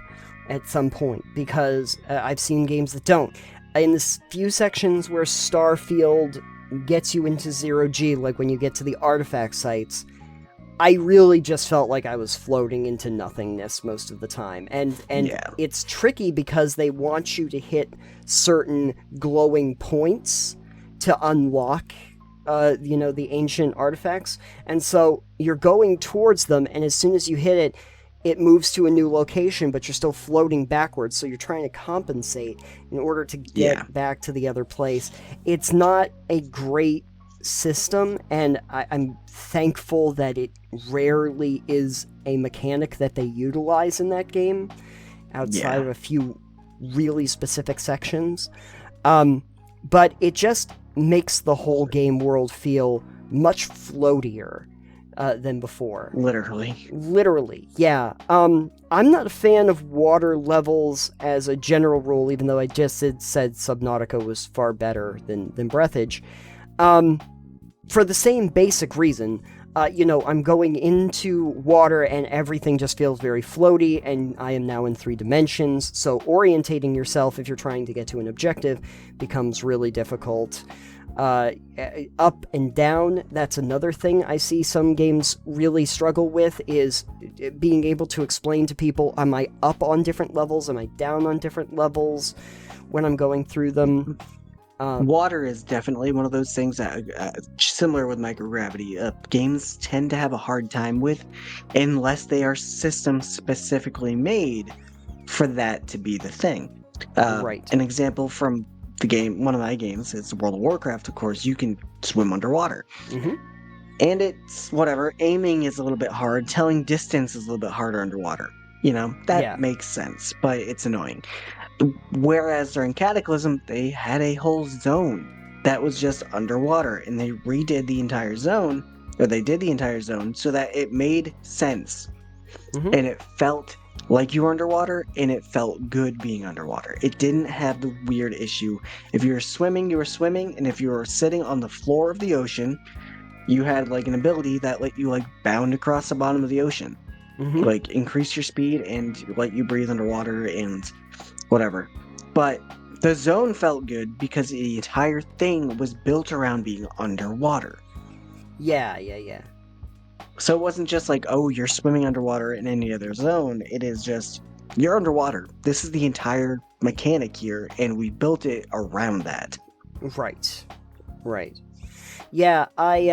at some point, because I've seen games that don't. In the few sections where Starfield gets you into 0G, like when you get to the artifact sites, I really just felt like I was floating into nothingness most of the time. And Yeah. it's tricky because they want you to hit certain glowing points to unlock the ancient artifacts. And so you're going towards them, and as soon as you hit it, it moves to a new location, but you're still floating backwards, so you're trying to compensate in order to get back to the other place. It's not a great system, and I'm thankful that it rarely is a mechanic that they utilize in that game, outside of a few really specific sections. But it just makes the whole game world feel much floatier than before. Literally, yeah. I'm not a fan of water levels as a general rule, even though I just said Subnautica was far better than Breathedge. For the same basic reason, I'm going into water and everything just feels very floaty, and I am now in 3 dimensions, so orientating yourself if you're trying to get to an objective becomes really difficult. Up and down, that's another thing I see some games really struggle with, is being able to explain to people, am I up on different levels, am I down on different levels when I'm going through them. Water is definitely one of those things that, similar with microgravity, games tend to have a hard time with, unless they are system specifically made for that to be the thing. Right. An example from the game, one of my games, is World of Warcraft, of course. You can swim underwater. Mm-hmm. And it's whatever. Aiming is a little bit hard. Telling distance is a little bit harder underwater. That makes sense, but it's annoying. Whereas during Cataclysm, they had a whole zone that was just underwater, and they redid the entire zone, or they did the entire zone, so that it made sense. Mm-hmm. And it felt like you were underwater, and it felt good being underwater. It didn't have the weird issue. If you were swimming, you were swimming, and if you were sitting on the floor of the ocean, you had an ability that let you bound across the bottom of the ocean. Mm-hmm. Increase your speed and let you breathe underwater and whatever. But the zone felt good because the entire thing was built around being underwater. Yeah. So it wasn't just you're swimming underwater in any other zone. It is just, you're underwater. This is the entire mechanic here, and we built it around that. Right. Yeah, I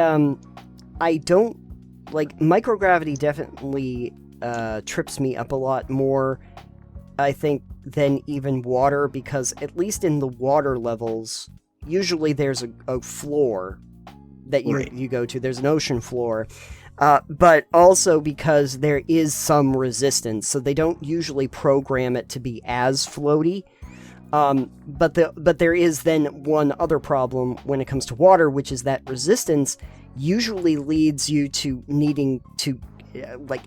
don't... microgravity definitely trips me up a lot more, I think, than even water, because at least in the water levels, usually there's a floor that you go to. There's an ocean floor. But also because there is some resistance, so they don't usually program it to be as floaty. But there is then one other problem when it comes to water, which is that resistance usually leads you to needing to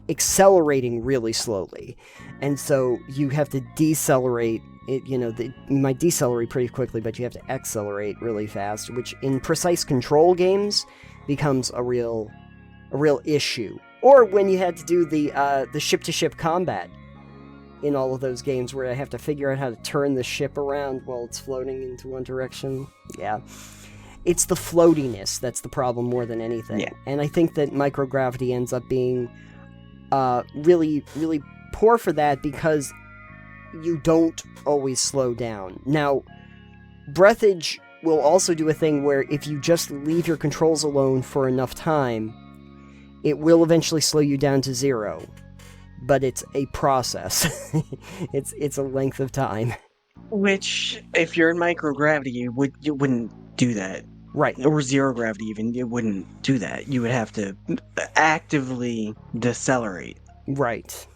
accelerating really slowly, and so you have to decelerate it. You might decelerate pretty quickly, but you have to accelerate really fast, which in precise control games becomes a real issue. Or when you had to do the ship-to-ship combat in all of those games, where I have to figure out how to turn the ship around while it's floating into one direction. Yeah. It's the floatiness that's the problem more than anything. Yeah. And I think that microgravity ends up being really, really poor for that, because you don't always slow down. Now, Breathedge will also do a thing where if you just leave your controls alone for enough time, it will eventually slow you down to 0. But it's a process. It's a length of time. Which, if you're in microgravity, you wouldn't do that. Right. Or zero gravity even, it wouldn't do that. You would have to actively decelerate. Right.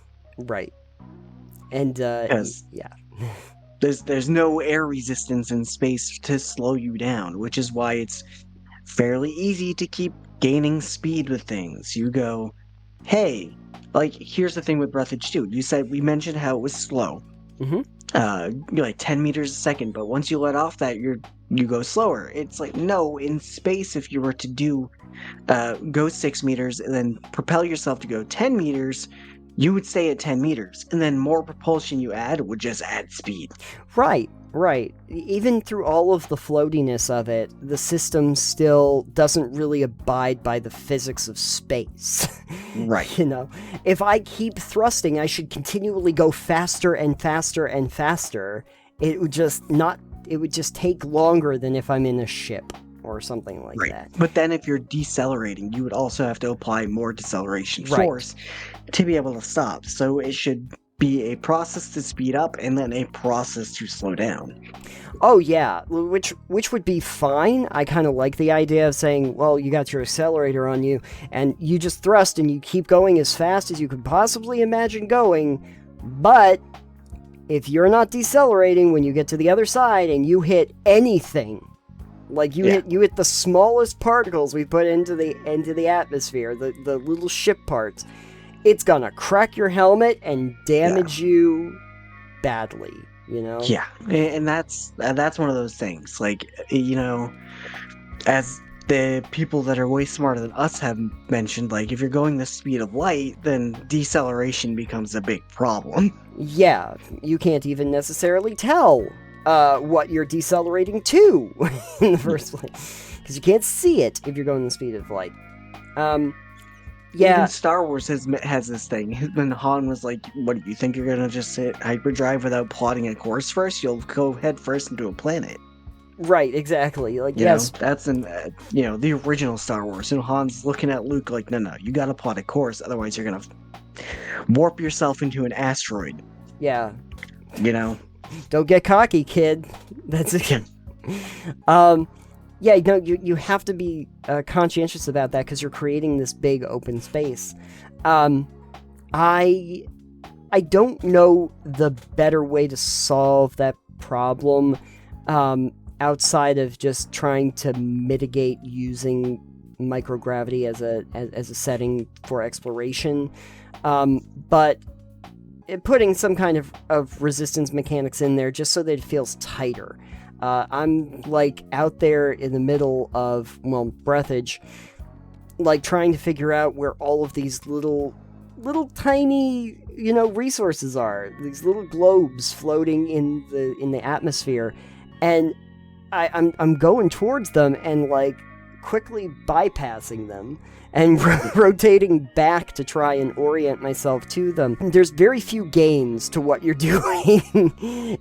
And, yeah. There's no air resistance in space to slow you down, which is why it's fairly easy to keep gaining speed with things. You go, hey, here's the thing with Breathedge 2. We mentioned how it was slow. Mm-hmm. You're 10 meters a second, but once you let off that, you go slower. It's no, in space, if you were to do go 6 meters and then propel yourself to go 10 meters, you would stay at 10 meters, and then more propulsion you add would just add speed. Right. Right. Even through all of the floatiness of it, the system still doesn't really abide by the physics of space. Right. You know, if I keep thrusting, I should continually go faster and faster and faster. It would just take longer than if I'm in a ship or something like that. But then if you're decelerating, you would also have to apply more deceleration Right. force to be able to stop. So it should be a process to speed up and then a process to slow down. Oh yeah, which would be fine. I kind of like the idea of saying, well, you got your accelerator on you, and you just thrust and you keep going as fast as you could possibly imagine going, but if you're not decelerating when you get to the other side and you hit anything, like you hit the smallest particles we put into the atmosphere, the little ship parts, it's gonna crack your helmet and damage you badly, you know? Yeah, and that's one of those things. Like, you know, as the people that are way smarter than us have mentioned, like, if you're going the speed of light, then deceleration becomes a big problem. Yeah, you can't even necessarily tell what you're decelerating to in the first place, because you can't see it if you're going the speed of light. Yeah. Even Star Wars has this thing. When Han was like, what do you think, you're gonna just hit hyperdrive without plotting a course first? You'll go head first into a planet. Right, exactly. Like, You yes. know, that's in, the original Star Wars. And Han's looking at Luke like, no, you gotta plot a course, otherwise you're gonna warp yourself into an asteroid. Yeah. You know? Don't get cocky, kid. That's it. Yeah, no, you have to be conscientious about that because you're creating this big open space. I don't know the better way to solve that problem outside of just trying to mitigate using microgravity as a setting for exploration. But putting some kind of resistance mechanics in there just so that it feels tighter. I'm like out there in the middle of, Breathedge, like trying to figure out where all of these little tiny, resources are. These little globes floating in the atmosphere, and I'm going towards them and like quickly bypassing them and rotating back to try and orient myself to them. There's very few gains to what you're doing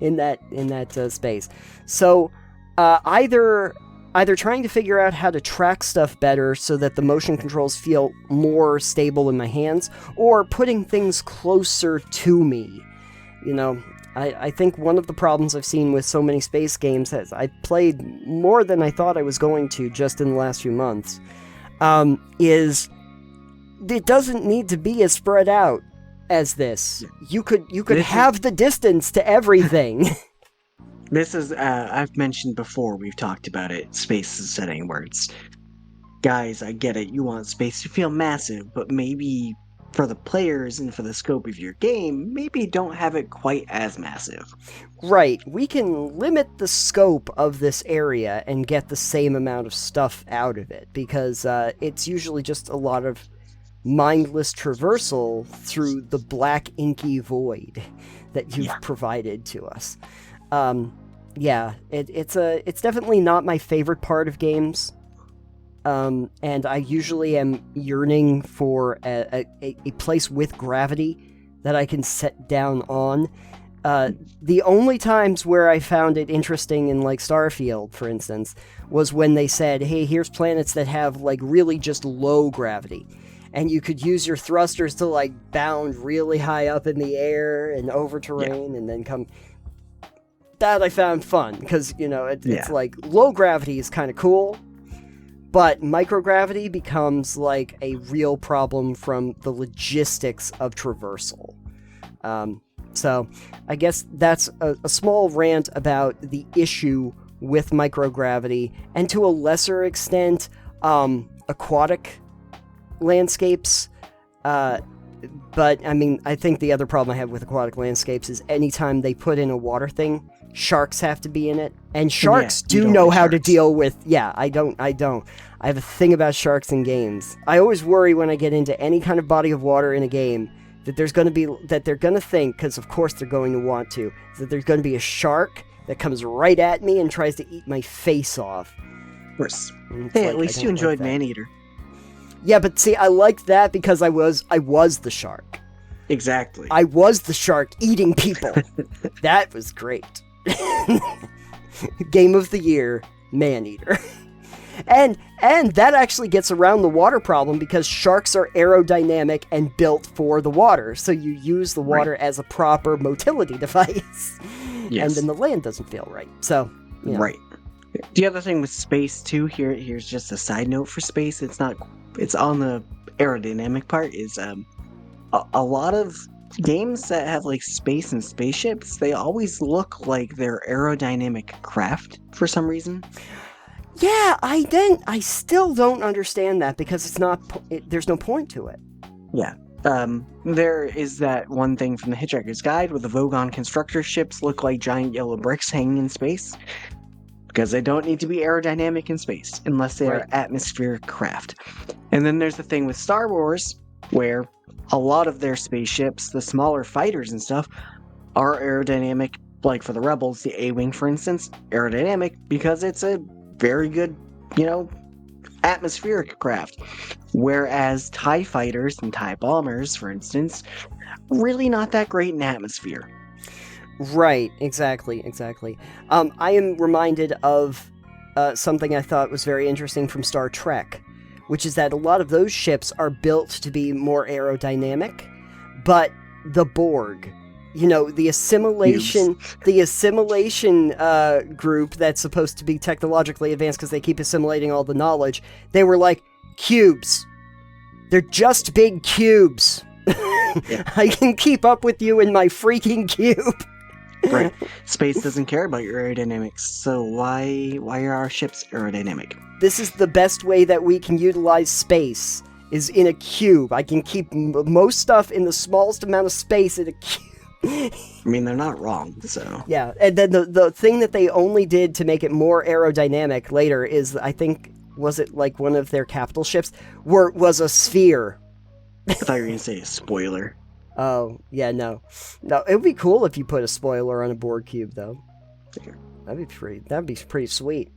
in that space. So either trying to figure out how to track stuff better so that the motion controls feel more stable in my hands, or putting things closer to me. I think one of the problems I've seen with so many space games is I played more than I thought I was going to just in the last few months. Is it doesn't need to be as spread out as this. You could have the distance to everything. This is, I've mentioned before, we've talked about it, space is setting where it's, guys, I get it, you want space to feel massive, but maybe for the players and for the scope of your game, maybe don't have it quite as massive. Right, we can limit the scope of this area and get the same amount of stuff out of it, because it's usually just a lot of mindless traversal through the black inky void that you've provided to us. It's definitely not my favorite part of games. And I usually am yearning for a place with gravity that I can set down on. The only times where I found it interesting in, like, Starfield, for instance, was when they said, hey, here's planets that have, like, really just low gravity. And you could use your thrusters to, like, bound really high up in the air and over terrain and then come... That I found fun, because, it's like, low gravity is kind of cool, but microgravity becomes, like, a real problem from the logistics of traversal. So, I guess that's a small rant about the issue with microgravity, and to a lesser extent, aquatic landscapes. But, I think the other problem I have with aquatic landscapes is anytime they put in a water thing, sharks have to be in it. And sharks do know how to deal with... Yeah, I don't. I have a thing about sharks in games. I always worry when I get into any kind of body of water in a game that they're going to think, because of course they're going to want to, that there's going to be a shark that comes right at me and tries to eat my face off. Of course. And it's Hey, like, at least I you don't like enjoyed that. Maneater. Yeah, but see, I liked that because I was the shark. Exactly. I was the shark eating people. That was great. Game of the year, Maneater. And that actually gets around the water problem because sharks are aerodynamic and built for the water. So you use the water as a proper motility device. Yes. And then the land doesn't feel right. So, you know. Right. The other thing with space too, here's just a side note for space. It's on the aerodynamic part, is a lot of games that have like space and spaceships, they always look like they're aerodynamic craft for some reason. Yeah, I still don't understand that because there's no point to it. Yeah. There is that one thing from the Hitchhiker's Guide where the Vogon constructor ships look like giant yellow bricks hanging in space. Because they don't need to be aerodynamic in space unless they are atmospheric craft. And then there's the thing with Star Wars where a lot of their spaceships, the smaller fighters and stuff, are aerodynamic. Like for the Rebels, the A-Wing, for instance, aerodynamic because it's a very good, atmospheric craft. Whereas TIE fighters and TIE bombers, for instance, really not that great in atmosphere. Right, exactly. I am reminded of something I thought was very interesting from Star Trek, which is that a lot of those ships are built to be more aerodynamic, but the Borg, the assimilation group that's supposed to be technologically advanced because they keep assimilating all the knowledge, they were like, cubes. They're just big cubes. Yeah. I can keep up with you in my freaking cube. Right. Space doesn't care about your aerodynamics, so why are our ships aerodynamic? This is the best way that we can utilize space, is in a cube. I can keep most stuff in the smallest amount of space in a cube. I mean, they're not wrong, so... Yeah, and then the thing that they only did to make it more aerodynamic later is, I think, was it like one of their capital ships, was a sphere. I thought you were going to say a spoiler. Oh, yeah, no. No, it would be cool if you put a spoiler on a Borg cube, though. That'd be pretty sweet.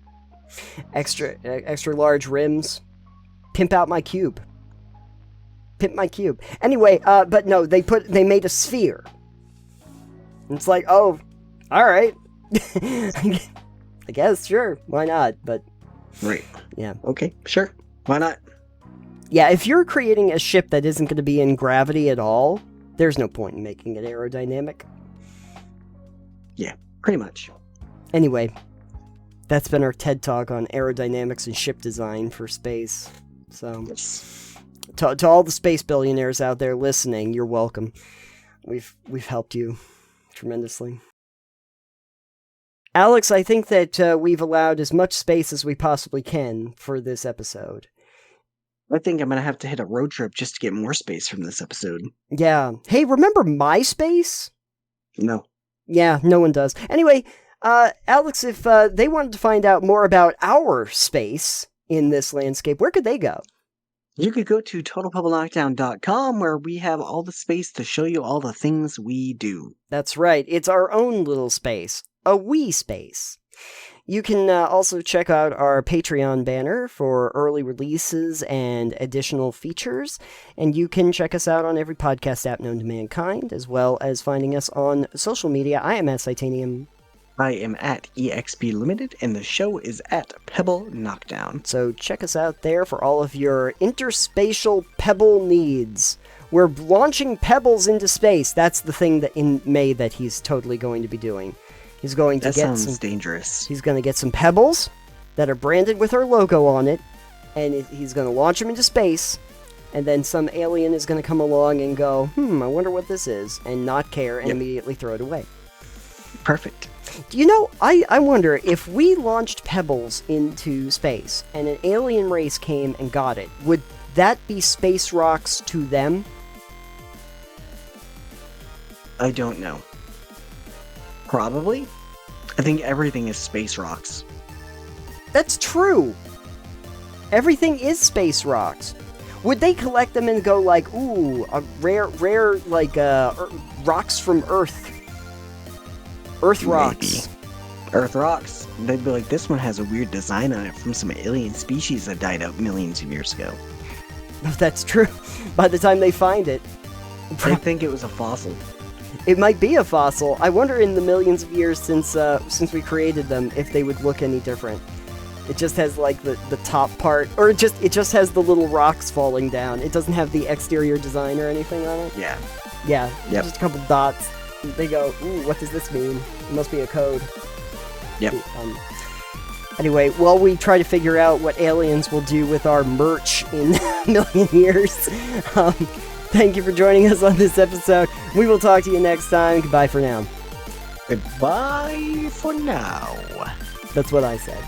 Extra large rims. Pimp out my cube. Pimp my cube. Anyway, but no, they made a sphere. And it's like, oh, alright. I guess, sure, why not? But, right. Yeah. Okay, sure, why not? Yeah, if you're creating a ship that isn't going to be in gravity at all, there's no point in making it aerodynamic. Yeah, pretty much. Anyway, that's been our TED Talk on aerodynamics and ship design for space. So, to all the space billionaires out there listening, you're welcome. We've helped you tremendously. Alex, I think that we've allowed as much space as we possibly can for this episode. I think I'm going to have to hit a road trip just to get more space from this episode. Yeah. Hey, remember MySpace? No. Yeah, no one does. Anyway, Alex, if they wanted to find out more about our space in this landscape, where could they go? You could go to totalpebbleknockdown.com where we have all the space to show you all the things we do. That's right. It's our own little space. A wee space. You can also check out our Patreon banner for early releases and additional features, and you can check us out on every podcast app known to mankind, as well as finding us on social media. I am at Titanium. I am at EXP Limited, and the show is at Pebble Knockdown. So check us out there for all of your interspatial pebble needs. We're launching pebbles into space. That's the thing that in May that he's totally going to be doing. He's going to that sounds dangerous. He's going to get some pebbles that are branded with our logo on it, and he's going to launch them into space, and then some alien is going to come along and go, I wonder what this is, and not care, and immediately throw it away. Perfect. Do you know, I wonder if we launched pebbles into space, and an alien race came and got it, would that be space rocks to them? I don't know. Probably. I think everything is space rocks. That's true. Everything is space rocks. Would they collect them and go like, ooh, a rare, like, rocks from Earth? Earth rocks. Earth rocks, they'd be like, this one has a weird design on it from some alien species that died out millions of years ago. That's true. By the time they find it, They think it was a fossil. it might be a fossil. I wonder in the millions of years since we created them if they would look any different. It just has like the top part, or it just has the little rocks falling down. It doesn't have the exterior design or anything on it. Yeah. Yeah, Yep. just a couple dots. They go, ooh, what does this mean? It must be a code. Yep. Anyway, while we try to figure out what aliens will do with our merch in a million years, thank you for joining us on this episode. We will talk to you next time. Goodbye for now. Goodbye for now. That's what I said.